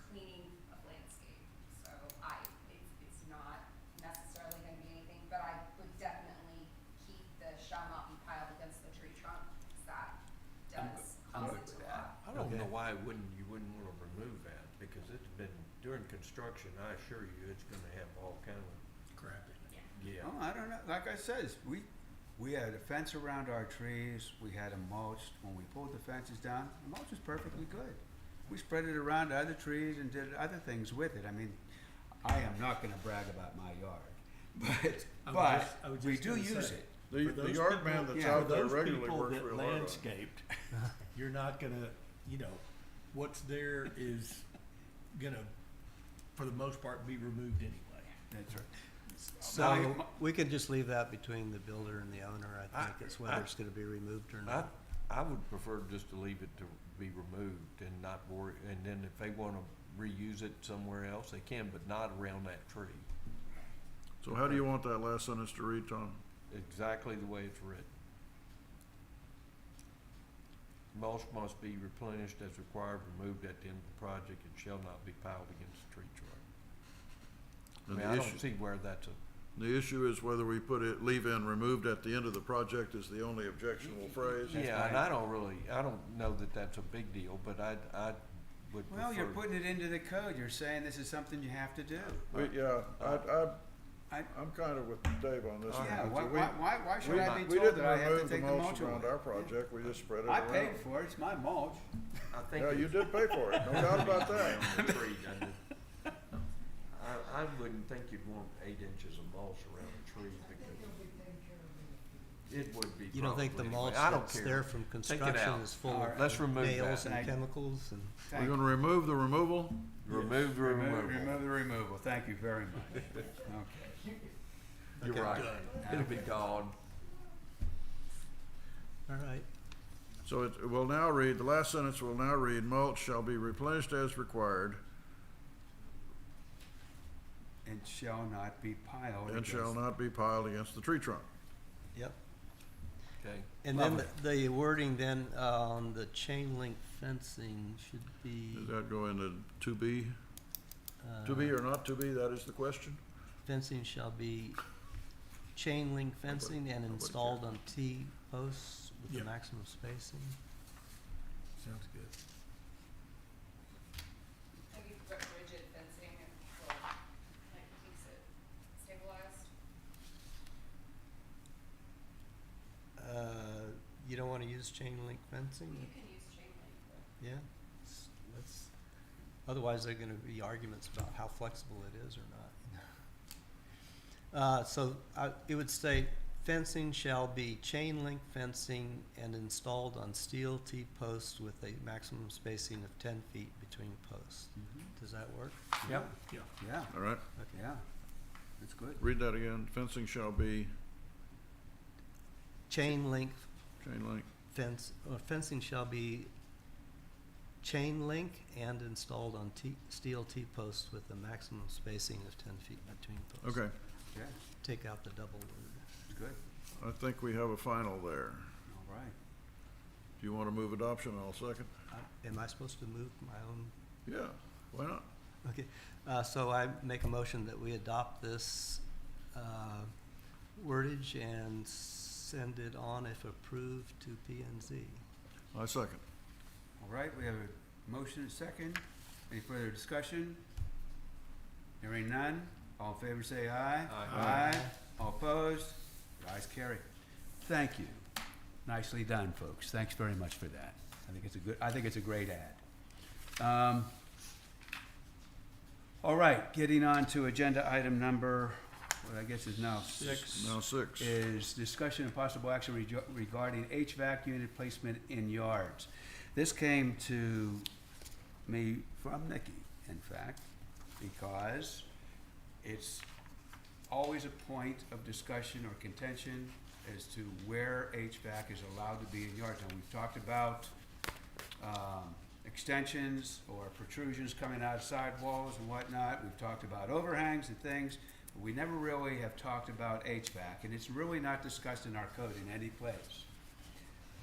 cleaning of landscape, so it's not necessarily gonna be anything, but I would definitely keep the shall not be piled against the tree trunk, 'cause that does I'm cause good it to with rot. that. I don't know Okay. why you wouldn't wanna remove that, because it's been, during construction, I assure you, it's gonna have all kind of, Crap in it. yeah. Oh, I don't know, like I said, we had a fence around our trees, we had them mulched, when we pulled the fences down, the mulch was perfectly good. We spread it around to other trees and did other things with it, I mean, I am not gonna brag about my yard, I was we just do gonna use say, it. the for those yard man people- that's yeah, out there those regularly people works that real hard on it. landscaped, you're not gonna, what's there is gonna, for the most part, be removed anyway. That's right. So we can just leave that between the builder and the owner, I I- think, it's whether it's gonna be removed or I, not. I would prefer just to leave it to be removed and not worry, and then if they wanna reuse it somewhere else, they can, but not around that tree. So how do you want that last sentence to read, Tom? Exactly the way it's written. Mulch must be replenished as required, removed at the end of the project, and shall not be piled against the tree trunk. I And mean, the I issue- don't see where that's a, The issue is whether we leave in removed at the end of the project is the only objectionable phrase. yeah, and I don't know that that's a big deal, but I would prefer. Well, you're putting it into the code, you're saying this is something you have to do. Yeah, I- I'm kind of with Dave on this one. Yeah, So why should I be we told didn't that I have to remove the take the mulch mulch around away? our project, we just spread it I around. paid for it, it's my mulch. I think Yeah, you it's did pay for it, no doubt about that. around the tree, doesn't it? I wouldn't think you'd want 8 inches of mulch around a tree because It'll be taken care of in the future. it would be You don't think the probably mulch anyway. I don't that's care. there from Take it construction out. is full All of right. Let's remove nails that. and chemicals and? We're Thank gonna remove the removal? Remove the removal. Remove the removal, thank you very much. Okay. You're Okay, right. done. It'll be gone. All right. So it will now read, the last sentence will now read, mulch shall be replenished as required And shall not be piled and against. shall not be piled against the tree trunk. Yep. Okay? And then Lovely. the wording then on the chain link fencing should be. Does that go into to be or not to be? That is the question? Fencing shall be chain link fencing and nobody installed on T-posts with the Yep. maximum spacing. Sounds good. Maybe put rigid fencing and, like, keeps it stabilized. You don't wanna use chain link fencing? You can use chain link, but. Yeah, let's, otherwise there are gonna be arguments about how flexible it is or not. So it would say fencing shall be chain link fencing and installed on steel T-posts with a maximum spacing of 10 feet between posts. Does that work? Yep. Yeah. Yeah, All right, yeah, that's good. read that again. Fencing shall be Chain link chain link. fencing shall be chain link and installed on steel T-posts with a maximum spacing of 10 feet between posts. Okay, Yeah, Take out the double word. it's good. I think we have a final there. All right. Do you want to move adoption? I'll second. Am I supposed to move my own? Yeah, why not? Okay, so I make a motion that we adopt this wordage and send it on, if approved, to P and Z. I second. All right, we have a motion and a second. Any further discussion? Hearing none, all in favor say aye. Aye. All opposed? The ayes carry. Thank you. Nicely done, folks. Thanks very much for that. I think it's a great ad. All right, getting on to agenda item number, what I guess is now six. Now 6. Is discussion and possible action regarding HVAC unit placement in yards. This came to me from Nikki, in fact, because it's always a point of discussion or contention as to where HVAC is allowed to be in yards. And we've talked about extensions or protrusions coming out of sidewalls and whatnot. We've talked about overhangs and things. But we never really have talked about HVAC, and it's really not discussed in our code in any place.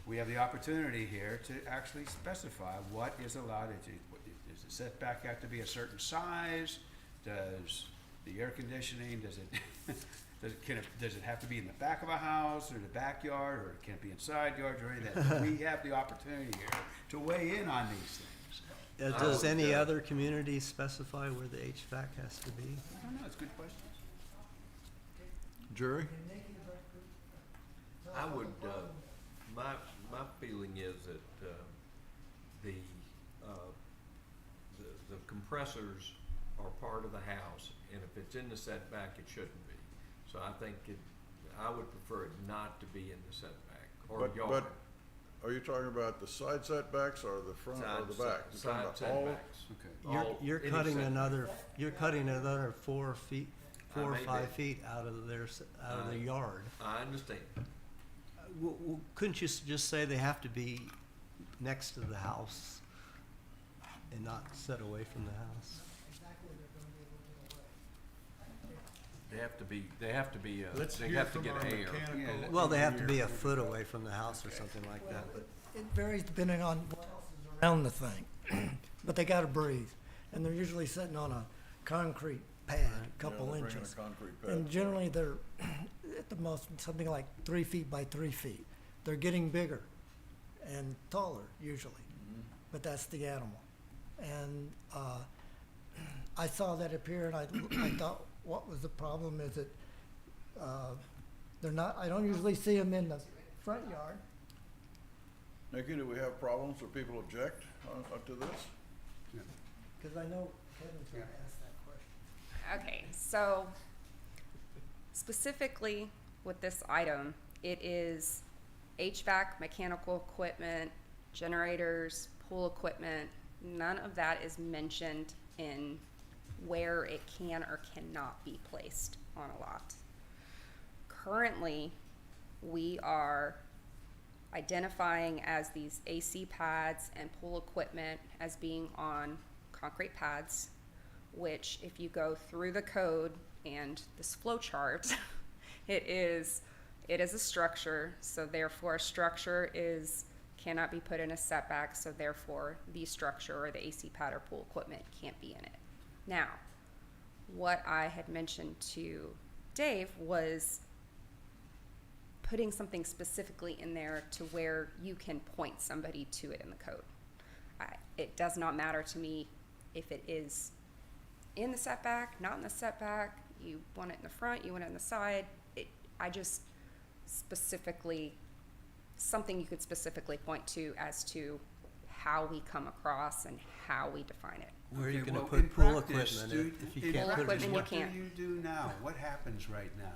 We have the opportunity here to actually specify what is allowed. Does the setback have to be a certain size? Does the air conditioning, does it have to be in the back of a house or the backyard, or can it be inside yards or anything? But we have the opportunity here to weigh in on these things. Does any other community specify where the HVAC has to be? I don't know, it's a good question. Jerry? I would, my feeling is that, the compressors are part of the house, and if it's in the setback, it shouldn't be. So I think I would prefer it not to be in the setback or yard. But are you talking about the side setbacks or the front or the back? You're Side talking about all- setbacks. Okay. You're Any cutting setback. you're cutting another 4 feet, I 4 or may 5 be. feet out of their, out of the yard. I understand. Well, couldn't you just say they have to be next to the house and not set away from the house? They have to be, Let's they hear have to from get our air. mechanical. Well, they have to be a foot away from the house or something like that, but. It varies depending on what else is around the thing, but they gotta breathe. And they're usually sitting on a concrete pad, a couple Yeah, they're bringing inches. a concrete pad. And generally, they're at the most, something like 3 feet by 3 feet. They're getting bigger and taller usually, but that's the animal. And I saw that appear, and I thought, what was the problem? Is it they're not? I don't usually see them in the front yard. Nikki, do we have problems or people object up to this? Because I know Kevin's going to ask that question. Okay, so specifically with this item, it is HVAC, mechanical equipment, generators, pool equipment. None of that is mentioned in where it can or cannot be placed on a lot. Currently, we are identifying as these AC pads and pool equipment as being on concrete pads, which if you go through the code and this flow chart, it is it is a structure, so therefore a structure cannot be put in a setback, so therefore the structure or the AC pad or pool equipment can't be in it. Now, what I had mentioned to Dave was putting something specifically in there to where you can point somebody to it in the code. It does not matter to me if it is in the setback, not in the setback, you want it in the front, you want it in the side. I just specifically, something you could specifically point to as to how we come across and how we define it. Where are you Okay, gonna well, put in pool practice, equipment if you in can't put it practice, in? Equipment you what can't. do you do now? What happens right now?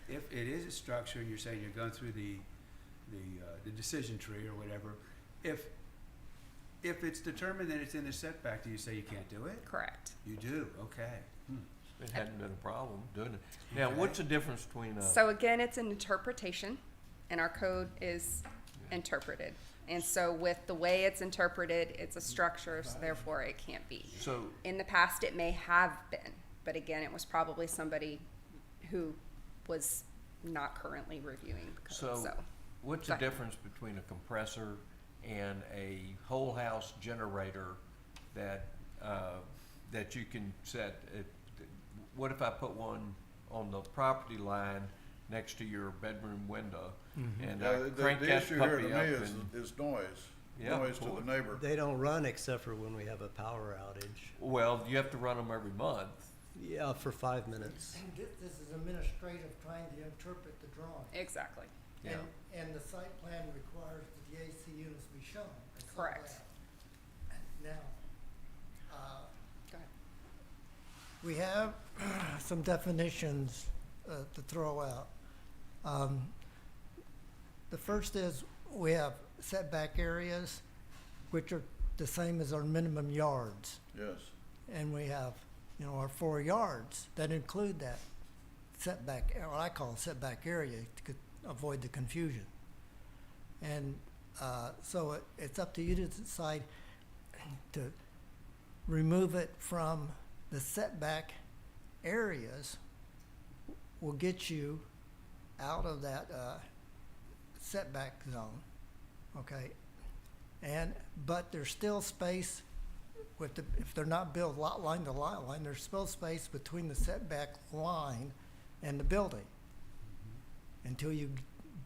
If it is a structure, and you're saying you're going through the decision tree or whatever, if it's determined that it's in a setback, do you say you can't do it? Correct. You do, okay. It hadn't been a problem doing it. Now, Okay. what's the difference between So again, it's an interpretation, and our code is interpreted. And so with the way it's interpreted, it's a structure, so therefore it can't be. so, In the past, it may have been, but again, it was probably somebody who was not currently reviewing the code, So, so. what's Go the ahead. difference between a compressor and a whole house generator that, that you can set? What if I put one on the property line next to your bedroom window? And I crank The that issue here to puppy me up is, and, is noise, Yeah, noise to boy. the neighbor. They don't run except for when we have a power outage. well, you have to run them every month. Yeah, for 5 minutes. This is administrative trying to interpret the drawing. Exactly. Yeah. And the site plan requires that the AC units be shown. I saw Correct. that. Now, Go ahead. we have some definitions to throw out. The first is we have setback areas, which are the same as our minimum yards. Yes, And we have, our 4 yards that include that setback, what I call setback area, to avoid the confusion. And so it's up to you to decide to remove it from the setback areas will get you out of that setback zone, okay? But there's still space if they're not built lot line to lot line, there's still space between the setback line and the building until you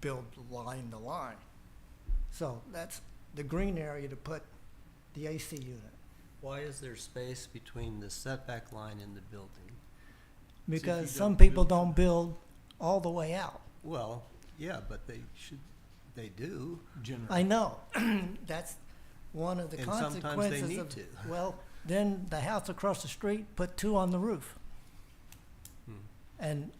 build line to line. So that's the green area to put the AC unit. Why is there space between the setback line and the building? Because you some don't people build- don't build all the way out. Well, yeah, but they do. Generally. I know. That's one of the And sometimes they consequences need of, to. well, then the house across the street put 2 on the roof. And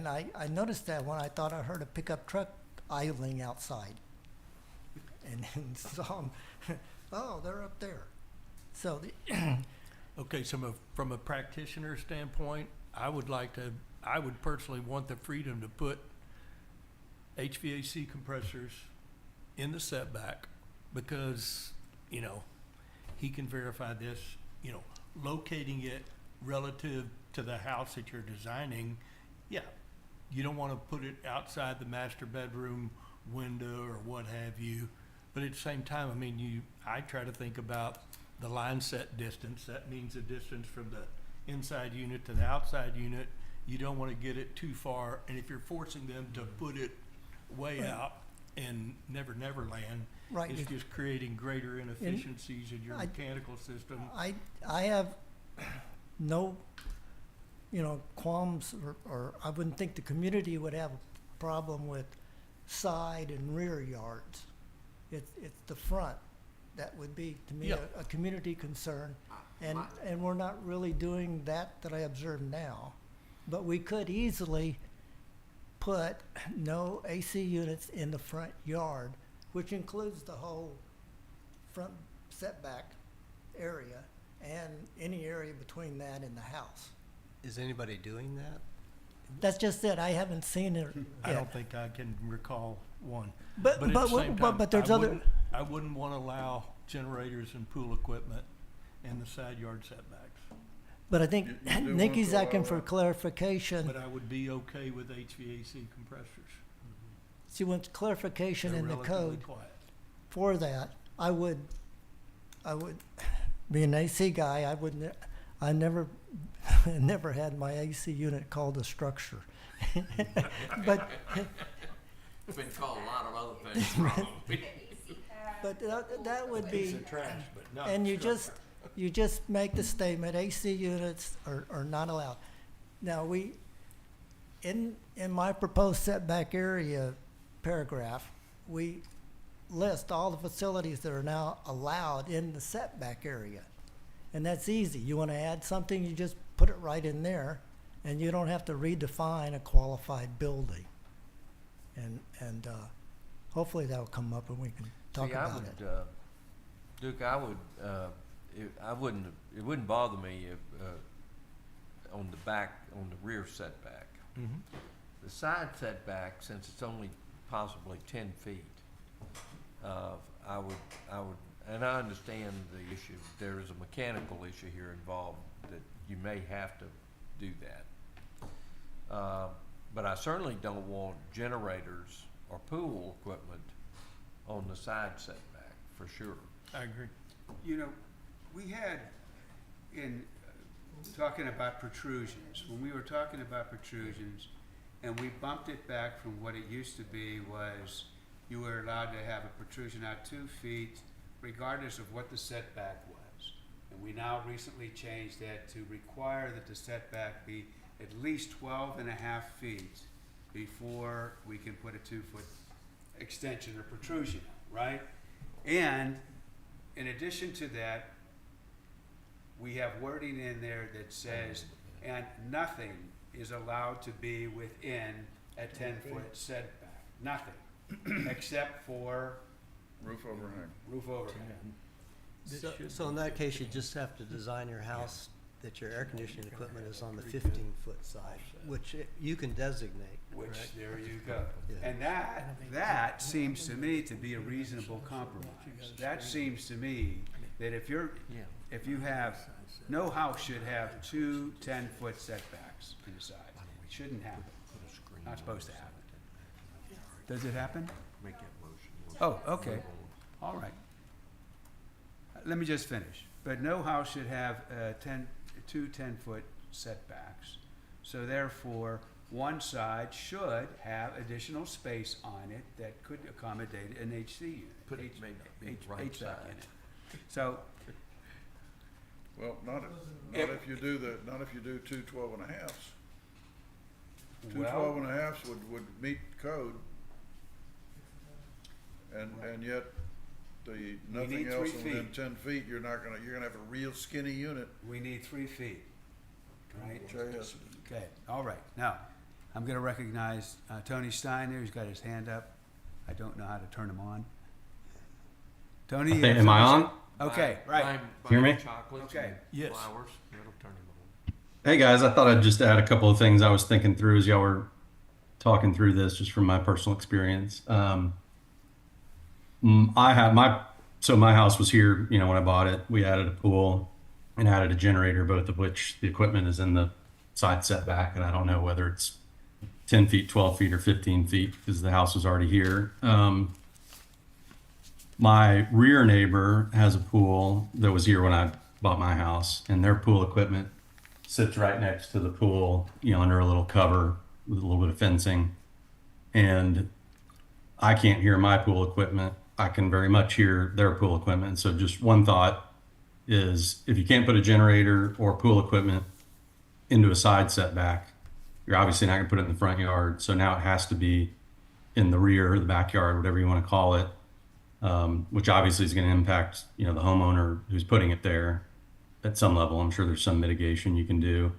I noticed that when I thought I heard a pickup truck idling outside. And then saw 'em, oh, they're up there. So, Okay, so from a practitioner standpoint, I would personally want the freedom to put HVAC compressors in the setback because, he can verify this, locating it relative to the house that you're designing. Yeah, you don't want to put it outside the master bedroom window or what have you. But at the same time, I try to think about the line set distance. That means the distance from the inside unit to the outside unit. You don't want to get it too far. And if you're forcing them to put it way out in Never Land, Right. it's just creating greater inefficiencies in your mechanical system. I have no, qualms or I wouldn't think the community would have a problem with side and rear yards. It's the front that would be, to me, Yeah. a community concern. And we're not really doing that I observe now. But we could easily put no AC units in the front yard, which includes the whole front setback area and any area between that and the house. Is anybody doing that? That's just it. I haven't seen it I yet. don't think I can recall one. But- at but the what- same but- time, but there's I other- wouldn't- I wouldn't want to allow generators and pool equipment in the side yard setbacks. But I think You do want Nikki's to asking allow for that. clarification. But I would be okay with HVAC compressors. she wants clarification They're in the relatively code quiet. for that. I would, be an AC guy, I never, never had my AC unit called a structure. But, It's been called a lot of other things probably. but that would Piece be, of trash, but not and you structure. just make the statement, AC units are not allowed. Now, in my proposed setback area paragraph, we list all the facilities that are now allowed in the setback area. And that's easy. You want to add something, you just put it right in there, and you don't have to redefine a qualified building. And hopefully that'll come up and we can talk See, about it. Duke, it wouldn't bother me if, on the rear setback. Mhm. The side setback, since it's only possibly 10 feet, I would, and I understand the issue, there is a mechanical issue here involved that you may have to do that. But I certainly don't want generators or pool equipment on the side setback, for sure. I agree. You know, we had in talking about protrusions, when we were talking about protrusions, and we bumped it back from what it used to be was you were allowed to have a protrusion out 2 feet regardless of what the setback was. And we now recently changed that to require that the setback be at least 12.5 feet before we can put a 2-foot extension or protrusion, right? And in addition to that, we have wording in there that says, and nothing is allowed to be within a 10-foot setback. Nothing, except for Roof overhang. roof overhang. So in that case, you just have to design your house that your air conditioning equipment is on the 15-foot side, which you can designate, Which, correct? there you go. Yeah. And that seems to me to be a reasonable compromise. That seems to me that if you have, no house should have 2 10-foot setbacks to the side. It shouldn't happen. Not supposed to happen. Does it happen? Make that motion. Oh, okay. All right. Let me just finish. But no house should have 2 10-foot setbacks. So therefore, one side should have additional space on it that could accommodate an HC unit. But it may not be the right HVAC side. unit. So, Well, not if you do not if you do 2 12.5s. 2 well, 12.5s would meet code. And yet, nothing need else 3 within feet. 10 feet, you're gonna have a real skinny unit. we need 3 feet, right? JS. Okay, all right. Now, I'm gonna recognize Tony Steiner, who's got his hand up. I don't know how to turn him on. Tony? you have Am I something to on? say? Okay, right. Hear me? Chocolates Okay. and Yes. flowers, that'll turn him on. Hey guys, I thought I'd just add a couple of things I was thinking through as y'all were talking through this, just from my personal experience. My house was here, when I bought it. We added a pool and added a generator, both of which the equipment is in the side setback, and I don't know whether it's 10 feet, 12 feet, or 15 feet because the house was already here. My rear neighbor has a pool that was here when I bought my house, and their pool equipment sits right next to the pool, under a little cover with a little bit of fencing. And I can't hear my pool equipment. I can very much hear their pool equipment. So just one thought is if you can't put a generator or pool equipment into a side setback, you're obviously not going to put it in the front yard. So now it has to be in the rear or the backyard, whatever you want to call it, which obviously is going to impact, the homeowner who's putting it there at some level. I'm sure there's some mitigation you can do,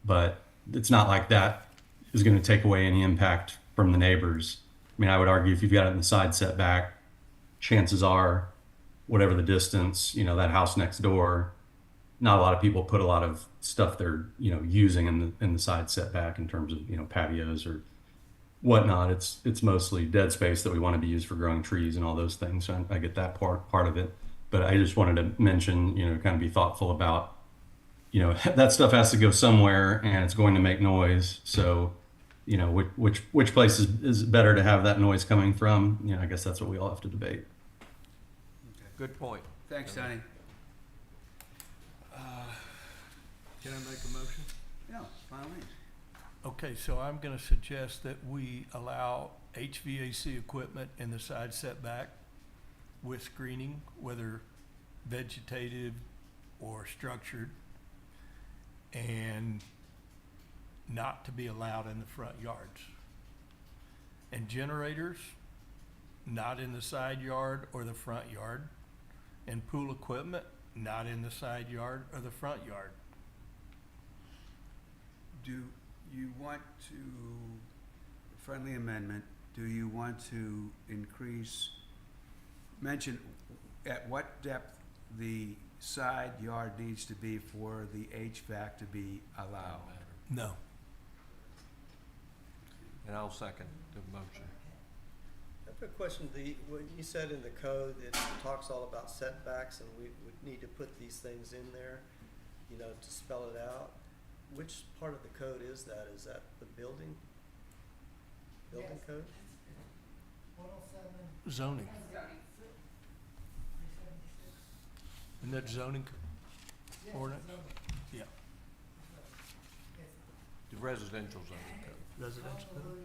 but it's not like that is going to take away any impact from the neighbors. I mean, I would argue if you've got it in the side setback, chances are, whatever the distance, that house next door, not a lot of people put a lot of stuff they're, using in the side setback in terms of, patios or whatnot. It's mostly dead space that we want to be used for growing trees and all those things. So I get that part of it. But I just wanted to mention, kind of be thoughtful about, that stuff has to go somewhere and it's going to make noise. So you know, which place is better to have that noise coming from? You know, I guess that's what we all have to debate. Good point. Thanks, Sonny. Can I make a motion? Yeah, by all means. Okay, so I'm gonna suggest that we allow HVAC equipment in the side setback with screening, whether vegetative or structured, and not to be allowed in the front yards. And generators, not in the side yard or the front yard. And pool equipment, not in the side yard or the front yard. Do you want to, friendly amendment, do you want to mention at what depth the side yard needs to be for the HVAC to be allowed? No. And I'll second the motion. I have a question. What you said in the code, it talks all about setbacks, and we would need to put these things in there, you know, to spell it out. Which part of the code is that? Is that the building code? Zoning. Isn't that zoning ordinance? Yeah. The residential zoning code, Residential code?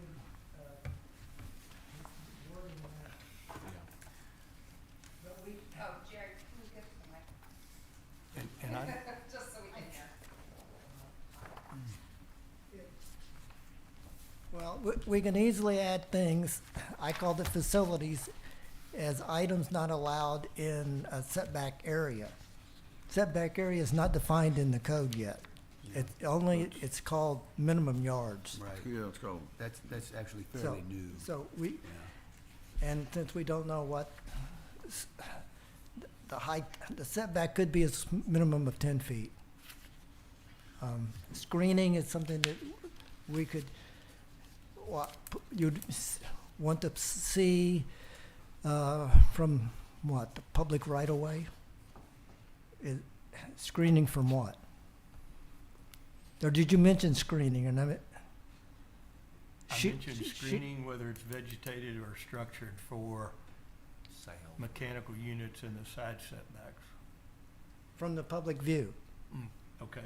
yeah. Oh, Jerry, can you get the mic? And I, Just so we can hear. Well, we can easily add things, I call the facilities, as items not allowed in a setback area. Setback area is not defined in the code yet. It's called minimum yards. Right. Yeah, it's called, That's actually So- fairly new. So we, Yeah. and since we don't know what the height, the setback could be a minimum of 10 feet. Screening is something that we could, you'd want to see from what, the public right-of-way? Screening from what? Or did you mention screening? And I mentioned screening, whether it's vegetated or structured for Sound. mechanical units in the side setbacks. From the public view. Okay,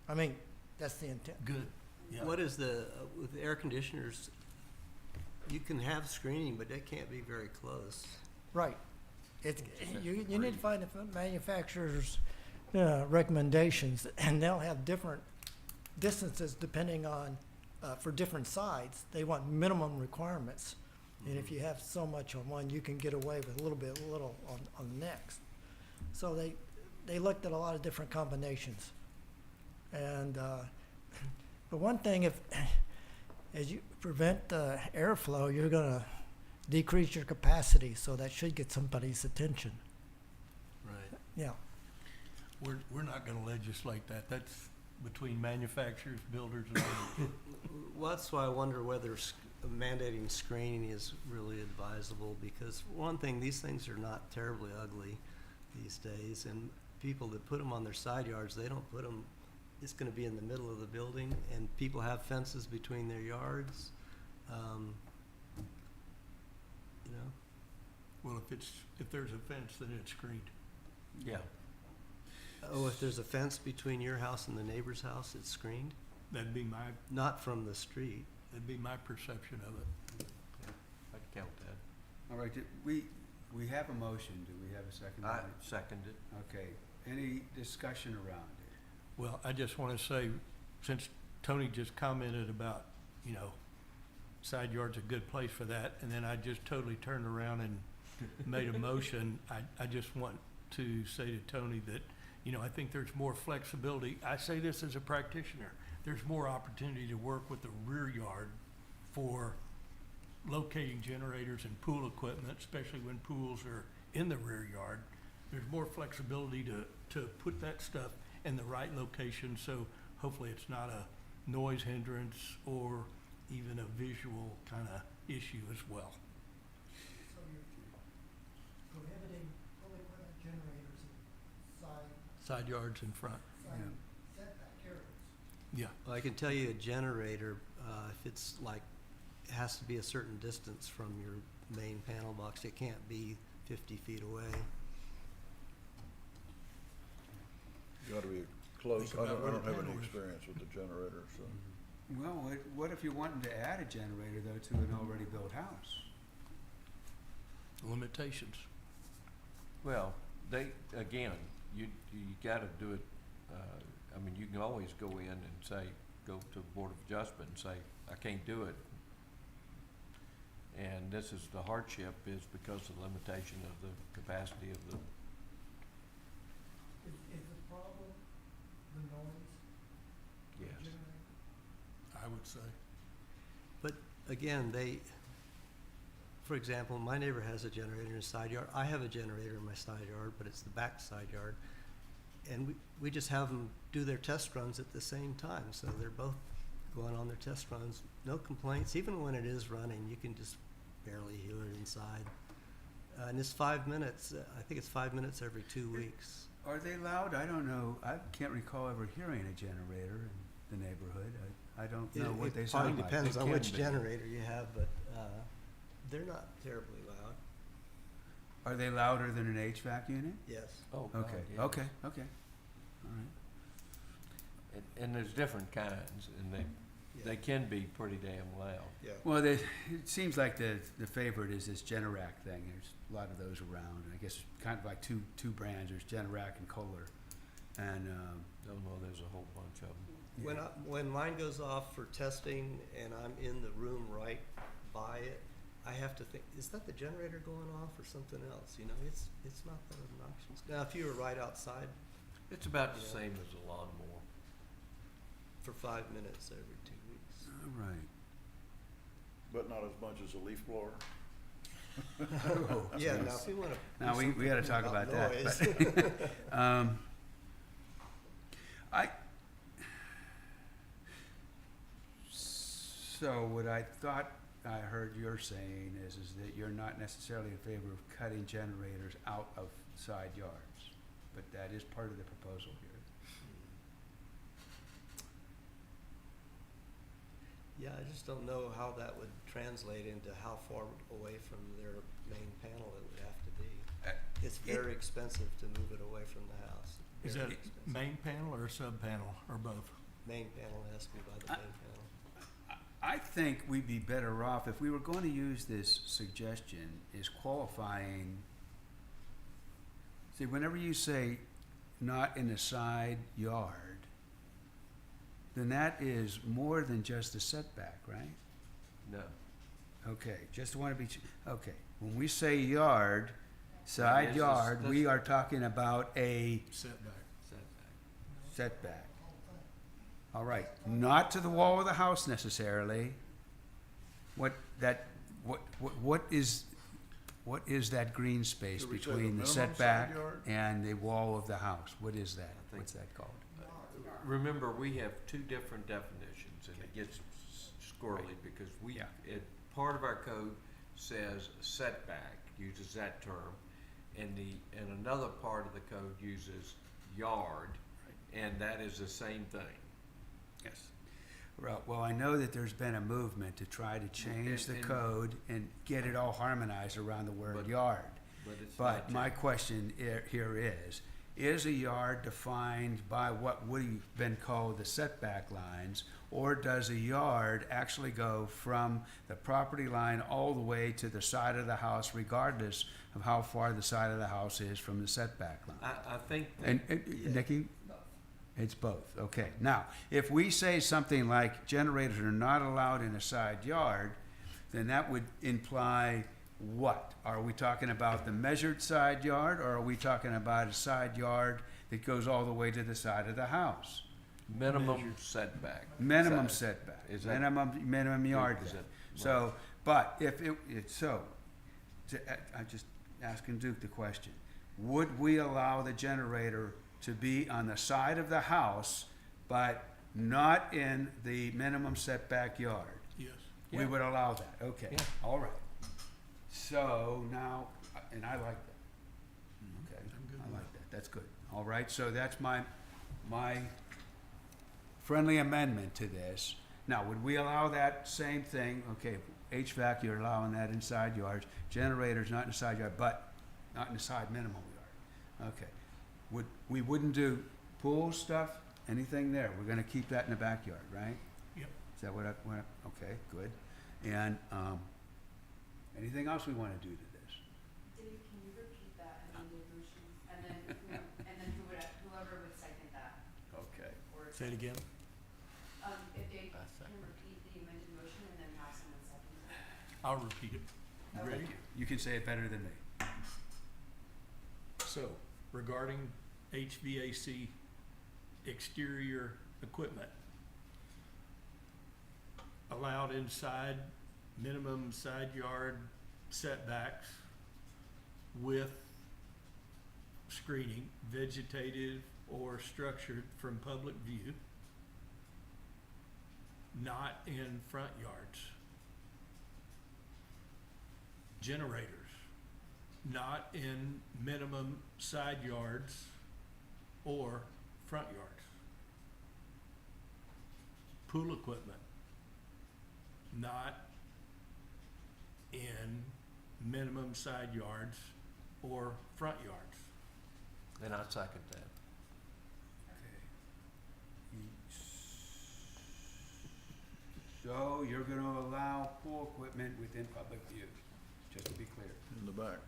I mean, that's the intent. good. Yeah. What is with air conditioners, you can have screening, but they can't be very close. Right. You need to find the manufacturer's recommendations, and they'll have different distances depending on, for different sides. They want minimum requirements. And if you have so much on one, you can get away with a little on the next. So they looked at a lot of different combinations. And, but one thing, as you prevent airflow, you're gonna decrease your capacity, so that should get somebody's attention. Right. Yeah. We're not gonna legislate that. That's between manufacturers, builders, and others. Well, that's why I wonder whether mandating screening is really advisable, because one thing, these things are not terribly ugly these days, and people that put them on their side yards, they don't put them, it's gonna be in the middle of the building, and people have fences between their yards. You know, Well, if there's a fence, then it's screened. Yeah. oh, if there's a fence between your house and the neighbor's house, it's screened? That'd be Not from the street. my perception of it. I'd count that. All right, we have a motion. Do we have a second? I second it. Okay. Any discussion around it? Well, I just wanna say, since Tony just commented about, you know, side yard's a good place for that, and then I just totally turned around and made a motion, I just want to say to Tony that, you know, I think there's more flexibility. I say this as a practitioner. There's more opportunity to work with the rear yard for locating generators and pool equipment, especially when pools are in the rear yard. There's more flexibility to put that stuff in the right location, so hopefully it's not a noise hindrance or even a visual kind of issue as well. So you're prohibiting pool equipment generators in Side yards in front. Yeah. setback areas. Yeah. Well, I can tell you a generator, if it's like, it has to be a certain distance from your main panel box, it can't be 50 feet away. You gotta be close. Think I about don't where the have any panel is. experience with the generator, so. Well, what if you're wanting to add a generator though to an already built house? Limitations. Well, again, you gotta do it, I mean, you can always go in and say, go to the Board of Adjustment and say, I can't do it. And this is the hardship is because of the limitation of the capacity of the, Is the problem the noise? yes. I would say. But again, for example, my neighbor has a generator in his side yard. I have a generator in my side yard, but it's the back side yard. And we just have them do their test runs at the same time. So they're both going on their test runs. No complaints. Even when it is running, you can just barely hear it inside. And it's 5 minutes. I think it's 5 minutes every 2 weeks. Are they loud? I don't know. I can't recall ever hearing a generator in the neighborhood. I don't know what they It sound probably like. depends They on can which be. generator you have, but they're not terribly loud. Are they louder than an HVAC unit? Yes. Oh, God, Okay, yeah. okay, okay. All right. And there's different kinds, and they can be pretty damn loud. Yeah. Well, it seems like the favorite is this Generac thing. There's a lot of those around, and I guess kind of like two brands. There's Generac and Kohler, and Don't know, there's a whole bunch of them. When mine goes off for testing and I'm in the room right by it, I have to think, is that the generator going off or something else? You know, it's not that obnoxious. Now, if you were right outside It's about the Yeah. same as a lawnmower. for 5 minutes every 2 weeks. all right. But not as much as a leaf blower. Oh, Yeah, geez. now if you wanna. do Now, we got to something talk about that. noise. but, so what I thought I heard you're saying is that you're not necessarily in favor of cutting generators out of side yards, but that is part of the proposal here. Yeah, I just don't know how that would translate into how far away from their main panel it would have to be. It's very expensive to move it away from the house. Is Very that expensive. main panel or sub panel or both? Main panel has to be by the main panel. I think we'd be better off, if we were going to use this suggestion, is qualifying. See, whenever you say not in the side yard, then that is more than just a setback, right? No. Okay, just want to be, okay, when we say yard, side This is- yard, we this- are talking about a Setback. setback. All right, not to the wall of the house necessarily. What is that green space Did we say the between the minimum side setback yard? and the wall of the house? What is that? I think- What's that called? Remember, we have two different definitions, and it gets squirrely because Yeah. part of our code says setback, uses that term, and another part of the code uses yard, and that is the same thing. Yes. Well, I know that there's been a movement to try to change the And- code and get it all harmonized around the word But- yard. But it's But not my just- question here is a yard defined by what would have been called the setback lines, or does a yard actually go from the property line all the way to the side of the house, regardless of how far the side of the house is from the setback line? I think that And Nikki? It's both, okay. Now, if we say something like generators are not allowed in a side yard, then that would imply what? Are we talking about the measured side yard, or are we talking about a side yard that goes all the way to the side of the house? minimum setback. Minimum size. setback, Is that- minimum yard is depth. that- So, but if it's so, I'm just asking Duke the question. Would we allow the generator to be on the side of the house, but not in the minimum setback yard? Yes. We would allow that, okay, Yeah. all right. So now, and I like that. Okay, I'm good I with like that, that's good. All right, so that's my friendly amendment to this. Now, would we allow that same thing? Okay, HVAC, you're allowing that inside yards, generators not inside yard, but not inside minimum yard. Okay. We wouldn't do pool stuff, anything there? We're gonna keep that in the backyard, right? Yep. Is that okay, good. And, anything else we wanna do to this? Dave, can you repeat that amended motion? And then whoever would second that, Okay. or, Say it again? if Dave can repeat the amended motion and then have someone second it. I'll repeat it. You ready? You can say it better than me. So, regarding HVAC exterior equipment, allowed inside minimum side yard setbacks with screening, vegetative or structured from public view, not in front yards. Generators, not in minimum side yards or front yards. Pool equipment, not in minimum side yards or front yards. And I second that. So you're gonna allow pool equipment within public view, just to be clear. In the back.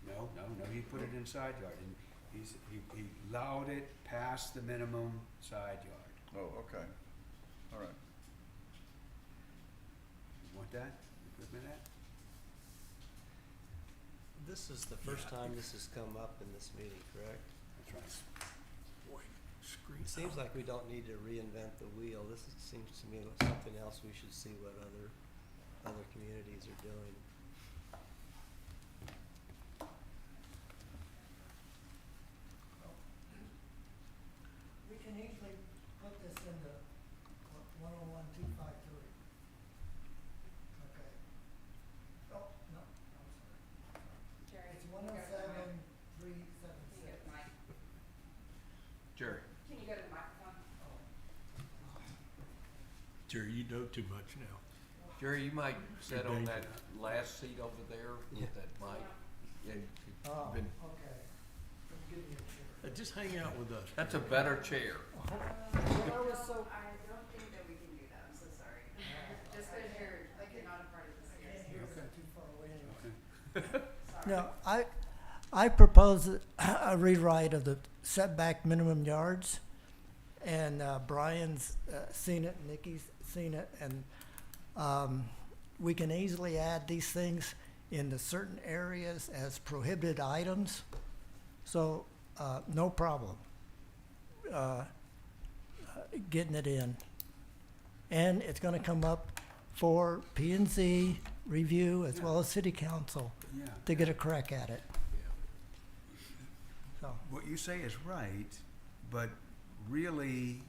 No, he put it inside yard, and he allowed it past the minimum side yard. Oh, okay. All right. You want that? You good with that? This is the first time this has come up in this meeting, correct? That's right. Boy, screen. It seems like we don't need to reinvent the wheel. Seems to me like something else we should see what other communities are doing. We can easily put this into 101-253. Okay. Oh, no, I'm sorry. Jerry, It's can you go to the mic? 107-376. Jerry? Can you go to the microphone? Jerry, you know too much now. Jerry, you might sit on that last seat over there with that mic. And Oh, you've been- okay. Give me a chair. Just hang out with us. That's a better chair. I was so. I don't think that we can do that, I'm so sorry. Just because you're, like, you're not a part of this I can't here. hear it too far away anyway. Sorry. No, I propose a rewrite of the setback minimum yards, and Brian's seen it, Nikki's seen it, and we can easily add these things into certain areas as prohibited items, so no problem getting it in. And it's gonna come up for P and Z review as well as city council Yeah. to get a crack at it. So, What you say is right, but really,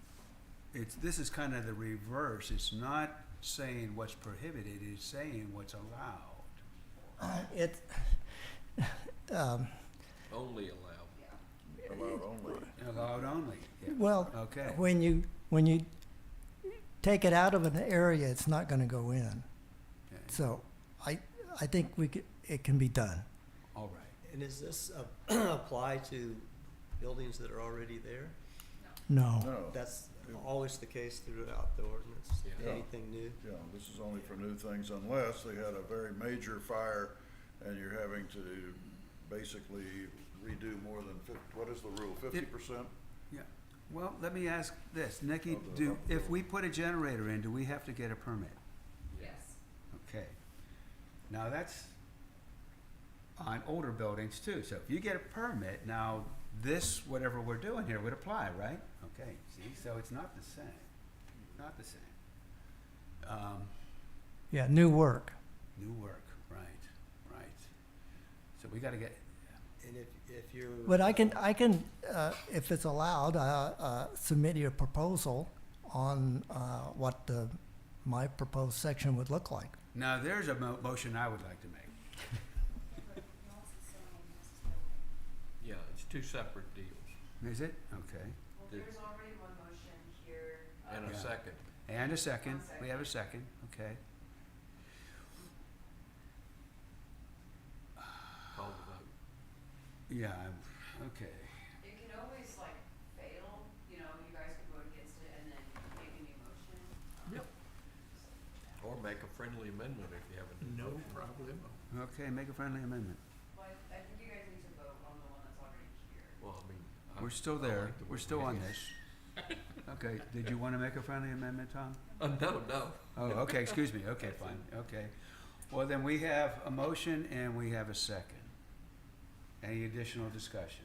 this is kind of the reverse. It's not saying what's prohibited, it's saying what's allowed. it, Only allowed. Allowed only. Allowed only. Yeah. well, Okay. when you take it out of an area, it's not gonna go in. Okay. So, I think it can be done. All right. And is this apply to buildings that are already there? No. No. That's always the case throughout the ordinance. Yeah. Anything new? Yeah, this is only for new things unless they had a very major fire and you're having to basically redo more than what is the rule, 50%? Yeah. Well, let me ask this. Nikki, Of the- if we put a generator in, do we have to get a permit? Yes. Okay. Now, that's on older buildings too. So if you get a permit, now this, whatever we're doing here would apply, right? Okay, see, so it's not the same. Not the same. Yeah, new work. New work, right. So we gotta get, And if you're. But I can, if it's allowed, submit you a proposal on what my proposed section would look like. now there's a motion I would like to make. Yeah, it's two separate deals. Is it? Okay. Well, there's already one motion here And a Yeah. second. And a second, we have a second, okay. Call the vote. Yeah, okay. It can always like fail, you know, you guys can vote against it and then make a new motion. Yep. Or make a friendly amendment if you have a new No motion. problem. Okay, make a friendly amendment. Well, I think you guys need to vote on the one that's already here. Well, I mean. We're still I there, like the we're way still we on did it. this. Okay, did you want to make a friendly amendment, Tom? No. Oh, okay, excuse me, okay, fine, okay. Well, then we have a motion and we have a second. Any additional discussion?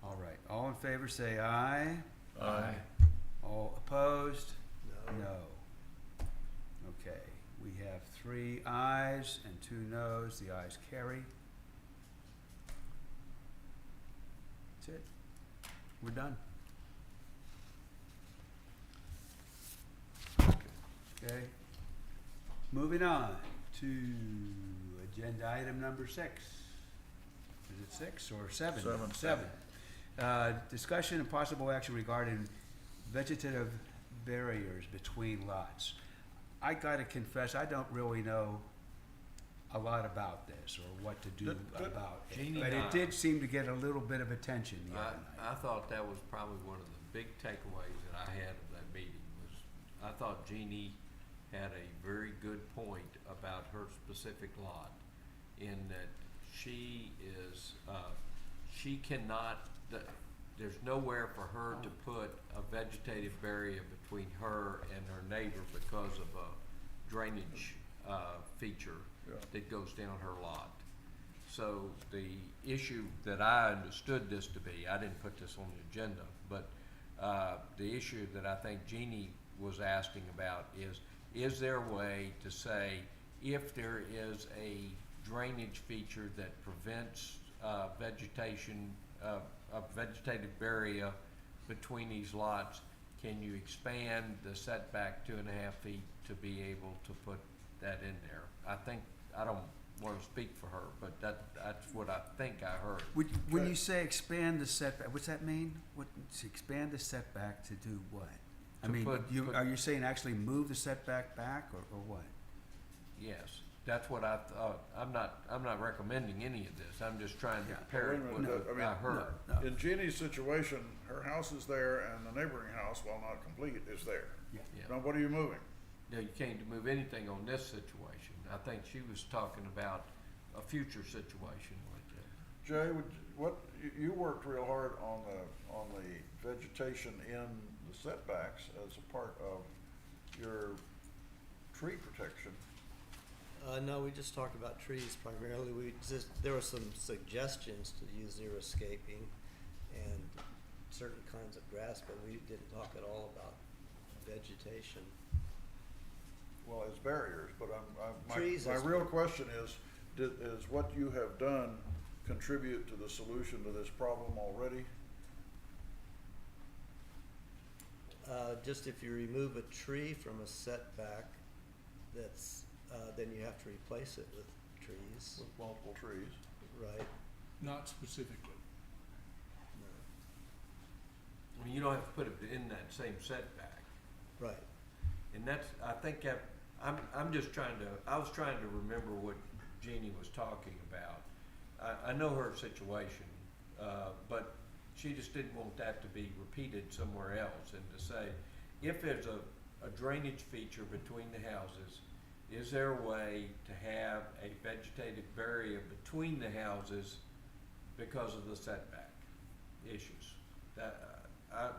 All right, all in favor say aye. Aye. All opposed? No. No. Okay, we have 3 ayes and 2 noes, the ayes carry. That's it. We're done. Okay. Moving on to agenda item number 6. Is it 6 or 7? Seven. 7. Discussion and possible action regarding vegetative barriers between lots. I gotta confess, I don't really know a lot about this or what to do Did- about it. Jeannie But and it I- did seem to get a little bit of attention the other night. I thought that was probably one of the big takeaways that I had of that meeting was, I thought Jeannie had a very good point about her specific lot in that she is, she cannot, there's nowhere for her to put a vegetative barrier between her and her neighbor because of a drainage, feature Yeah. that goes down her lot. So the issue that I understood this to be, I didn't put this on the agenda, but the issue that I think Jeannie was asking about is there a way to say if there is a drainage feature that prevents vegetation, a vegetative barrier between these lots, can you expand the setback 2.5 feet to be able to put that in there? I don't want to speak for her, but that's what I think I heard. When Okay. you say expand the setback, what's that mean? To expand the setback to do what? I To mean, put- are you saying actually move the setback back or what? Yes, that's what I thought. I'm not recommending any of this. I'm just trying to Yeah. compare Wait a minute, No, I mean, what I heard. No. In Jeannie's situation, her house is there and the neighboring house, while not complete, is there. Yeah. Yeah. Now, what are you moving? No, you can't move anything on this situation. I think she was talking about a future situation like that. Jay, you worked real hard on the vegetation in the setbacks as a part of your tree protection. No, we just talked about trees primarily. There were some suggestions to use xeriscaping and certain kinds of grass, but we didn't talk at all about vegetation. Well, as barriers, but Trees my is- real question is what you have done contribute to the solution to this problem already? Just if you remove a tree from a setback, then you have to replace it with trees, With multiple trees? right? Not specifically. I mean, you don't have to put it in that same setback. Right. And that's, I think that, I'm just I was trying to remember what Jeannie was talking about. I know her situation, but she just didn't want that to be repeated somewhere else and to say, if there's a drainage feature between the houses, is there a way to have a vegetative barrier between the houses because of the setback issues? I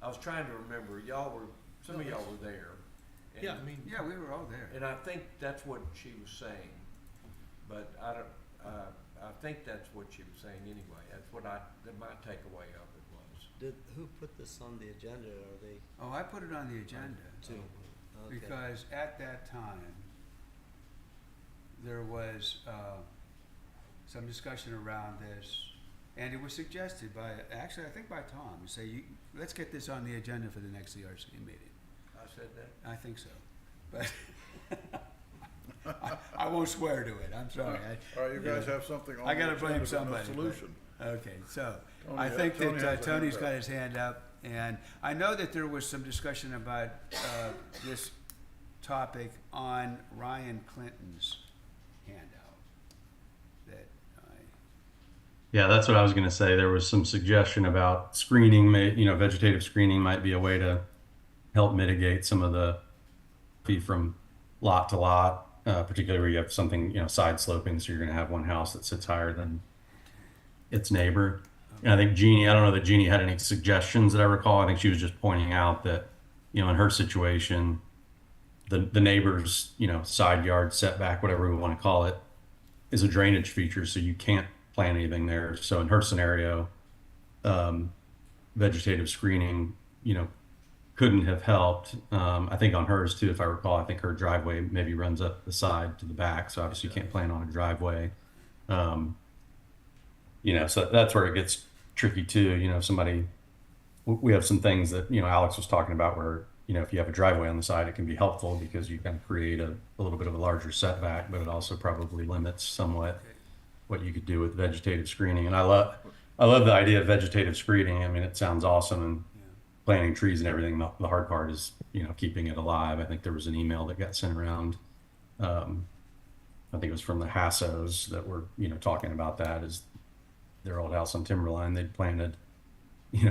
was trying to remember, some of y'all were there. and- Yeah, I mean, Yeah, we were all there. And I think that's what she was saying, but I think that's what she was saying anyway. That's my takeaway of it was. Who put this on the agenda? Are they Oh, I put it on the agenda two? Okay. because at that time, there was some discussion around this, and it was suggested by, actually, I think by Tom, to say, let's get this on the agenda for the next CRC meeting. I said that? I think so, but I won't swear to it, I'm sorry. All right, you guys have something on I the gotta blame agenda and a somebody, but- solution. Okay, so Tony, I think Tony has that a Tony's hand got up. his hand up, and I know that there was some discussion about this topic on Ryan Clinton's handout. That Yeah, that's what I was going to say. There was some suggestion about screening, vegetative screening might be a way to help mitigate some of the fee from lot to lot, particularly where you have something, side sloping, so you're going to have one house that sits higher than its neighbor. And I think Jeannie, I don't know that Jeannie had any suggestions that I recall. I think she was just pointing out that, in her situation, the neighbor's, side yard setback, whatever we want to call it, is a drainage feature, so you can't plant anything there. So in her scenario, vegetative screening, couldn't have helped. I think on hers too, if I recall, I think her driveway maybe runs up the side to the back, so obviously you can't plant on a driveway. So that's where it gets tricky too. We have some things that, Alex was talking about where, if you have a driveway on the side, it can be helpful because you can create a little bit of a larger setback, but it also probably limits somewhat what you could do with vegetative screening. And I love the idea of vegetative screening. I mean, it sounds awesome, and planting trees and everything. The hard part is, keeping it alive. I think there was an email that got sent around. I think it was from the Hassos that were, talking about that as their old house on Timberline. They'd planted,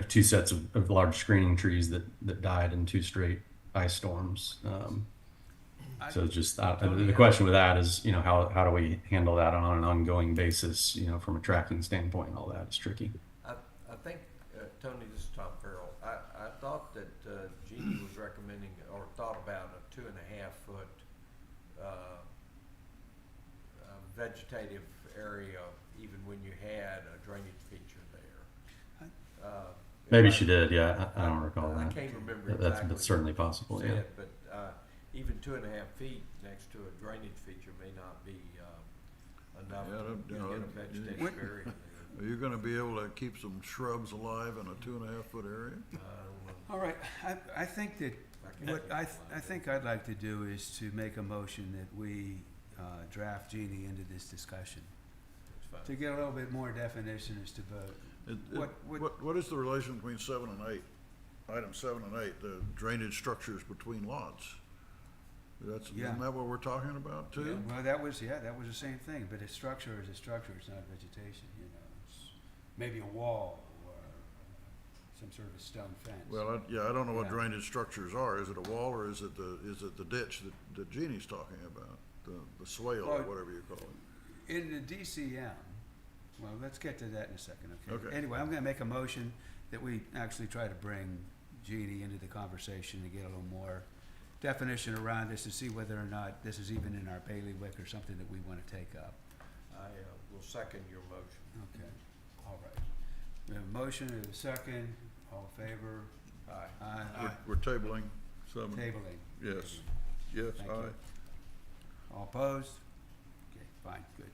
2 sets of large screening trees that died in 2 straight ice storms. So it's just the question with that is, how do we handle that on an ongoing basis, from a tracking standpoint and all that is tricky. I think, Tony, this is Tom Farrell. I thought that Jeannie was recommending or thought about a 2.5 foot vegetative area, even when you had a drainage feature there. Maybe she did, yeah. I don't recall that. I can't remember That's exactly. but certainly possible, what yeah. said, but even 2.5 feet next to a drainage feature may not be enough Yeah, to you get know, a vegetative what- area there. Are you gonna be able to keep some shrubs alive in a 2.5 foot area? I don't know. all right, I think that what I think I'd like to do is to make a motion that we draft Jeannie into this discussion It's fine. to get a little bit more definition as to What is the relation between 7 and 8? Item 7 and 8, the drainage structures between lots. Yeah. Isn't that what we're talking about too? Well, that was the same thing, but a structure is a structure, it's not vegetation, It's maybe a wall or some sort of a stone fence. Well, I don't know what Yeah. drainage structures are. Is it a wall or is it the ditch that Jeannie's talking about? The swale or Well, whatever you call it. In the DCM, well, let's get to that in a second, okay? Okay. Anyway, I'm gonna make a motion that we actually try to bring Jeannie into the conversation to get a little more definition around this to see whether or not this is even in our bailiwick or something that we wanna take up. I will second your motion. Okay, all right. We have a motion and a second, all in favor? Aye. Aye. We're tabling 7. Tabling. Yes, yes, Thank aye. you. All opposed? Okay, fine, good.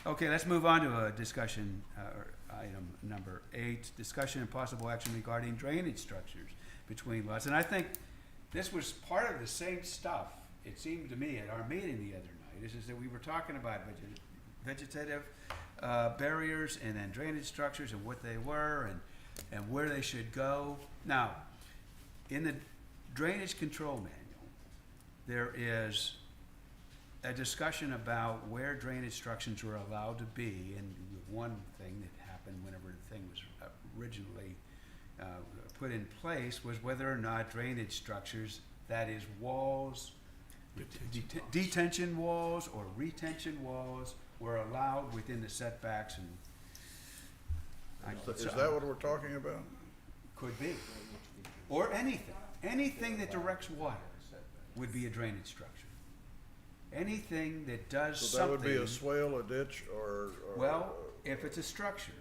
Okay, let's move on to a discussion, or item number 8, discussion and possible action regarding drainage structures between lots. And I think this was part of the same stuff, it seemed to me, at our meeting the other night, is that we were talking about vegetative barriers and then drainage structures and what they were and where they should go. Now, in the drainage control manual, there is a discussion about where drainage structures were allowed to be, and one thing that happened whenever the thing was originally put in place was whether or not drainage structures, that is walls, detention walls or retention walls, were allowed within the setbacks and. Is that what we're talking about? Could be. Or anything that directs water would be a drainage structure. Anything that does So that would be a something, swale, a ditch, or? well, if it's a structure,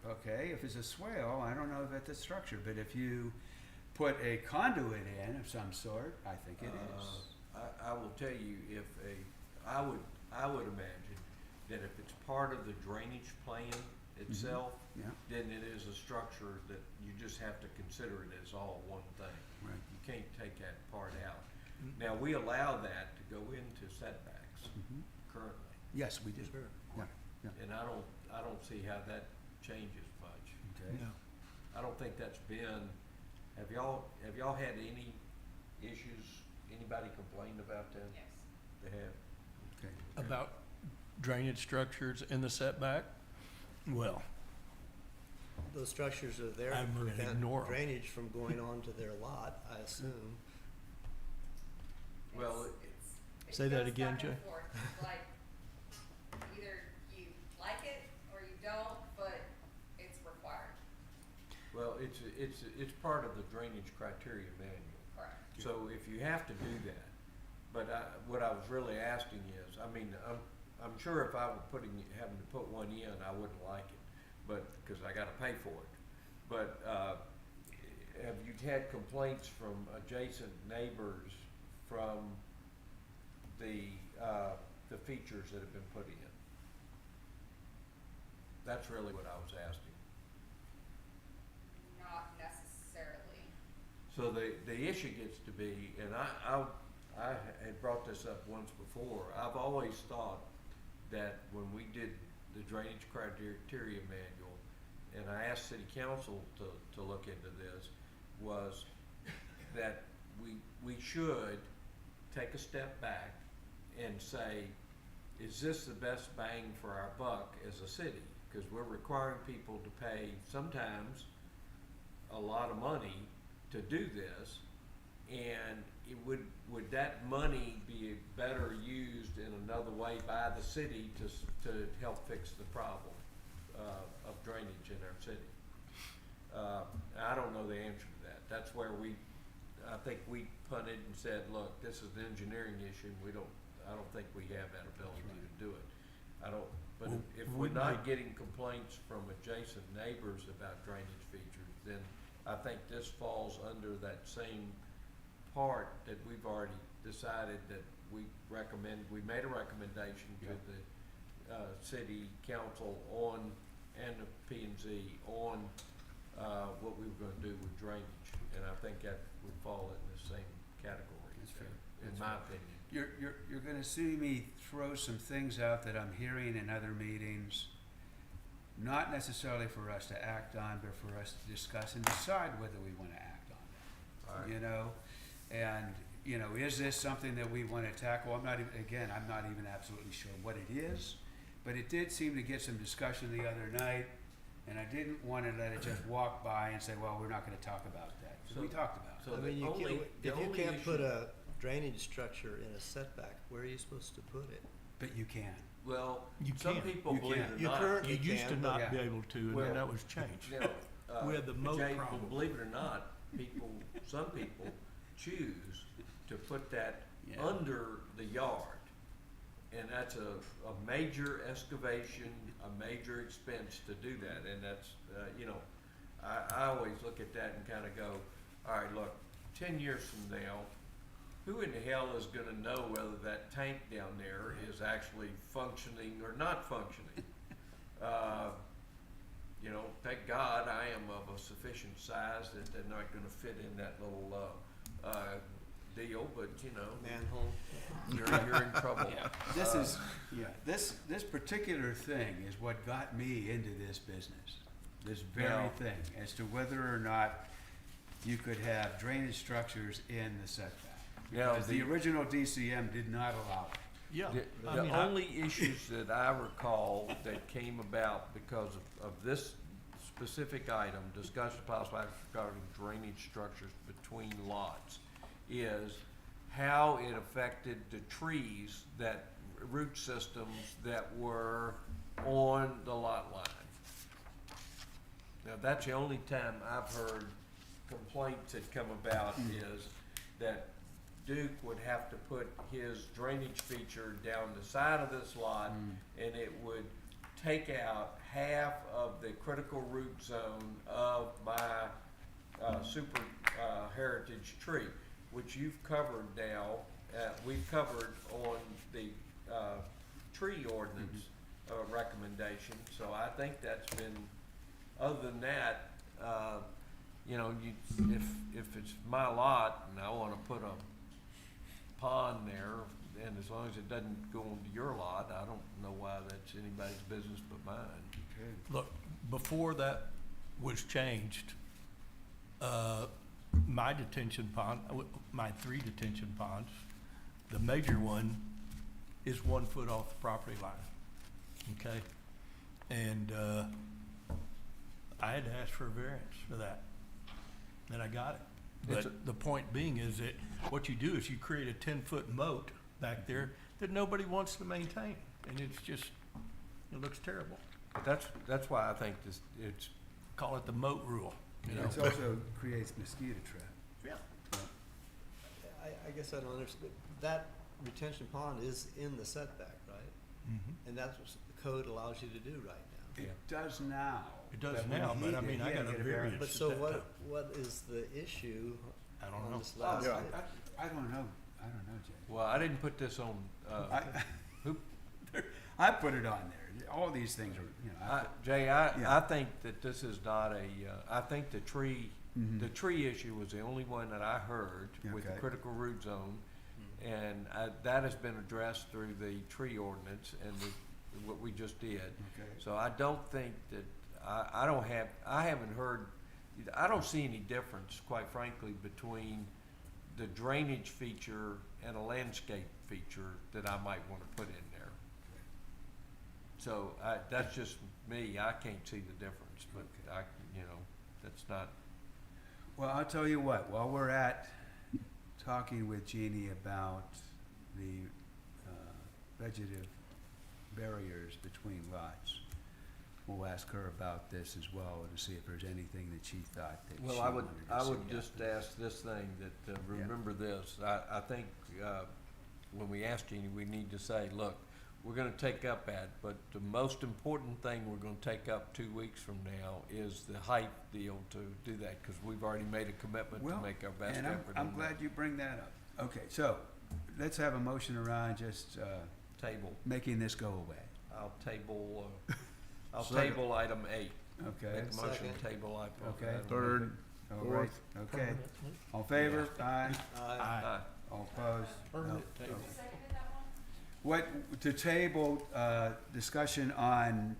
okay, if it's a swale, I don't know if it's a structure, but if you put a conduit in of some sort, I think it is. I will tell you, I would imagine that if it's part of the drainage plan itself, Yeah, then it is a structure that you just have to consider it as all one thing. right. You can't take that part out. Now, we allow that to go into setbacks Mhm. currently, Yes, we do. Sure. Yeah, yeah. and I don't see how that changes much. Okay. No. I don't think that's been, have y'all had any issues, anybody complained about that? Yes. They have? Okay. About drainage structures in the setback? Well, Those structures are there to I'm gonna prevent ignore 'em. drainage from going onto their lot, I assume. Well, It Say that goes again, back and Jay. forth. Like, either you like it or you don't, but it's required. well, it's part of the drainage criteria manual. Correct. So if you have to do that, but what I was really asking is, I mean, I'm sure if I were having to put one in, I wouldn't like it, but, because I gotta pay for it. But, have you had complaints from adjacent neighbors from the features that have been put in? That's really what I was asking. Not necessarily. So the issue gets to be, and I had brought this up once before, I've always thought that when we did the drainage criteria manual, and I asked city council to look into this, was that we should take a step back and say, is this the best bang for our buck as a city? Because we're requiring people to pay sometimes a lot of money to do this, and would that money be better used in another way by the city to help fix the problem of drainage in our city? I don't know the answer to that. That's where I think we punted and said, look, this is an engineering issue. I don't think we have that ability to do it. But Well, if we we're not might- getting complaints from adjacent neighbors about drainage features, then I think this falls under that same part that we've already decided that we made a recommendation to the, city council and the P and Z on, what we were gonna do with drainage. And I think that would fall in the same category, That's fair. in That's my fair. opinion. You're gonna see me throw some things out that I'm hearing in other meetings, not necessarily for us to act on, but for us to discuss and decide whether we wanna act on All them. right. You know, and, you know, is this something that we wanna tackle? I'm not even absolutely sure what it is, but it did seem to get some discussion the other night, and I didn't wanna let it just walk by and say, well, we're not gonna talk about that. So we So- talked about it. So I the mean, you only- can't, the if you only can't put issue- a drainage structure in a setback, where are you supposed to put it? But you can. Well, You some can. people You believe can. it or You not. currently You used to can, but- not be Yeah. able to, and Well, then that was changed. You know, We had the moat Jay, problem. believe it or not, some people choose to put that Yeah. under the yard. And that's a major excavation, a major expense to do that, and that's, I always look at that and kinda go, all right, look, 10 years from now, who in the hell is gonna know whether that tank down there is actually functioning or not functioning? Thank God I am of a sufficient size that they're not gonna fit in that little, deal, but, Manhole? you're in trouble. This particular thing is what got me into this business. This very Now- thing, as to whether or not you could have drainage structures in the setback. Now, Because the original DCM did not allow it. Yeah. I The mean, only issues that I recall that came about because of this specific item, discussion of possible action regarding drainage structures between lots, is how it affected the trees, root systems that were on the lot line. Now, that's the only time I've heard complaints that come about is that Duke would have to put his drainage feature down the side of this lot, and it would take out half of the critical root zone of my super heritage tree, which you've covered now. We've covered on the tree ordinance recommendation, so I think that's been. Other than that, if it's my lot and I wanna put a pond there, and as long as it doesn't go onto your lot, I don't know why that's anybody's business but mine. Look, before that was changed, my detention pond, my 3 detention ponds, the major one is 1 foot off the property line, okay? And, I had to ask for a variance for that, and I got it. It's But the point being is that what you do is you create a 10-foot moat back there that nobody wants to maintain, and it's just, it looks terrible. But that's why I think this, it's, Call it the moat rule, you know? It also creates mosquito trap. Yeah. I guess I don't understand. That retention pond is in the setback, right? Mhm. And that's what the code allows you to do right now. It does now. It does But when now, he but I did, mean, he I had got to a get variance. But at so that what, time. what is the issue I don't on know. this last? Yeah. I don't know, Jay. well, I didn't put this on, I, who, I put it on there. All these things are, you know. Jay, Yeah. I think that this is not a, I think the tree issue was the only one that I heard with the Okay. critical root zone. And that has been addressed through the tree ordinance and what we just did. Okay. So I don't think that, I haven't heard, I don't see any difference, quite frankly, between the drainage feature and a landscape feature that I might wanna put in there. So that's just me, I can't see the difference, but that's not, Well, I'll tell you what, while we're at talking with Jeannie about the vegetative barriers between lots, we'll ask her about this as well to see if there's anything that she thought that she well, wanted to see. I would just ask this thing, that, remember this, I think, when we ask Jeannie, we need to say, look, we're gonna take up that, but the most important thing we're gonna take up 2 weeks from now is the height deal to do that, cause we've already made a commitment to Well, make our best and effort. I'm on glad that. you bring that up. Okay, so let's have a motion around just Table, making this go away. I'll table, Second. table item 8. Okay? Make a motion, Second. table item. Okay. item Third, All right, okay. All in favor? Aye. Aye. Aye. All opposed? Permanent table. Who seconded that one? What, to table, discussion on,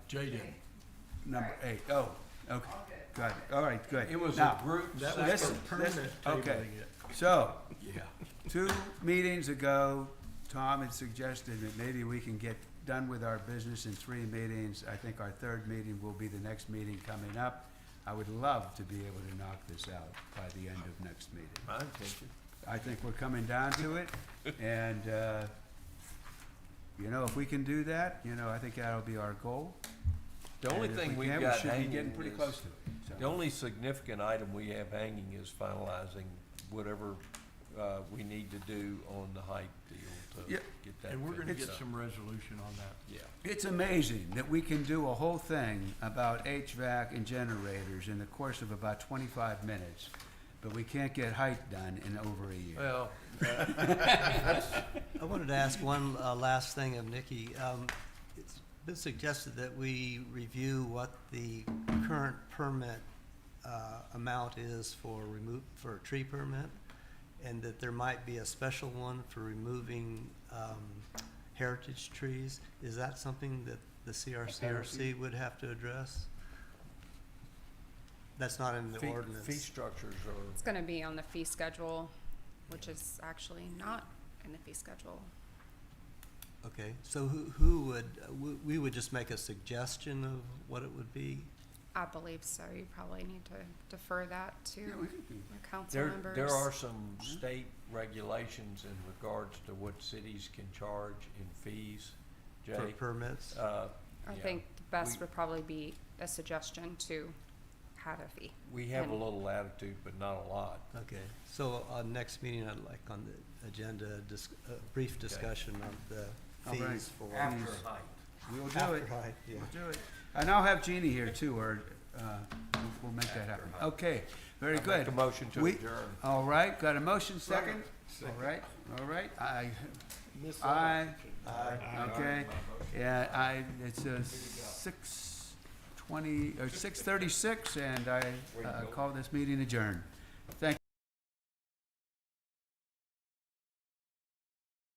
Jay did. number 8. Oh, okay, got it. All right, good. It was Now, a group That second. was for permanent okay. tabling it. So, 2 meetings ago, Tom had suggested that maybe we can get done with our business in 3 meetings. I think our 3rd meeting will be the next meeting coming up. I would love to be able to knock this out by the end of next meeting. My intention. I think we're coming down to it, and, if we can do that, I think that'll be our goal. The only And if thing we we've can, got should be hanging getting pretty is- close to it. so. The only significant item we have hanging is finalizing whatever we need to do on the height deal Yeah. to get that. And we're gonna fixed get up. some resolution on that. Yeah. It's amazing that we can do a whole thing about HVAC and generators in the course of about 25 minutes, but we can't get height done in over a year. Well, I wanted to ask one last thing of Nikki. It's been suggested that we review what the current permit amount is for a tree permit, and that there might be a special one for removing heritage trees. Is that something that the CRCRC would have to address? That's not in the fee ordinance. structures are, It's gonna be on the fee schedule, which is actually not in the fee schedule. Okay, so who would, we would just make a suggestion of what it would be? I believe so. You probably need to defer that to Yeah, we could do your council members. there are some state regulations in regards to what cities can charge in fees, For Jay. permits? I Yeah. think the best We- would probably be a suggestion to have a fee. We have a and- little latitude, but not a lot. Okay, so next meeting, I'd like on the agenda, a brief discussion of the All right. fees for. After height. We'll do After it. height, yeah. We'll do it. And I'll have Jeannie here too, or we'll make that happen. Okay, very I good. make a motion to We- adjourn. All right, got a motion second? All right, Aye, okay. Yeah, it's 6:20, or 6:36, and I call this meeting adjourned. Thank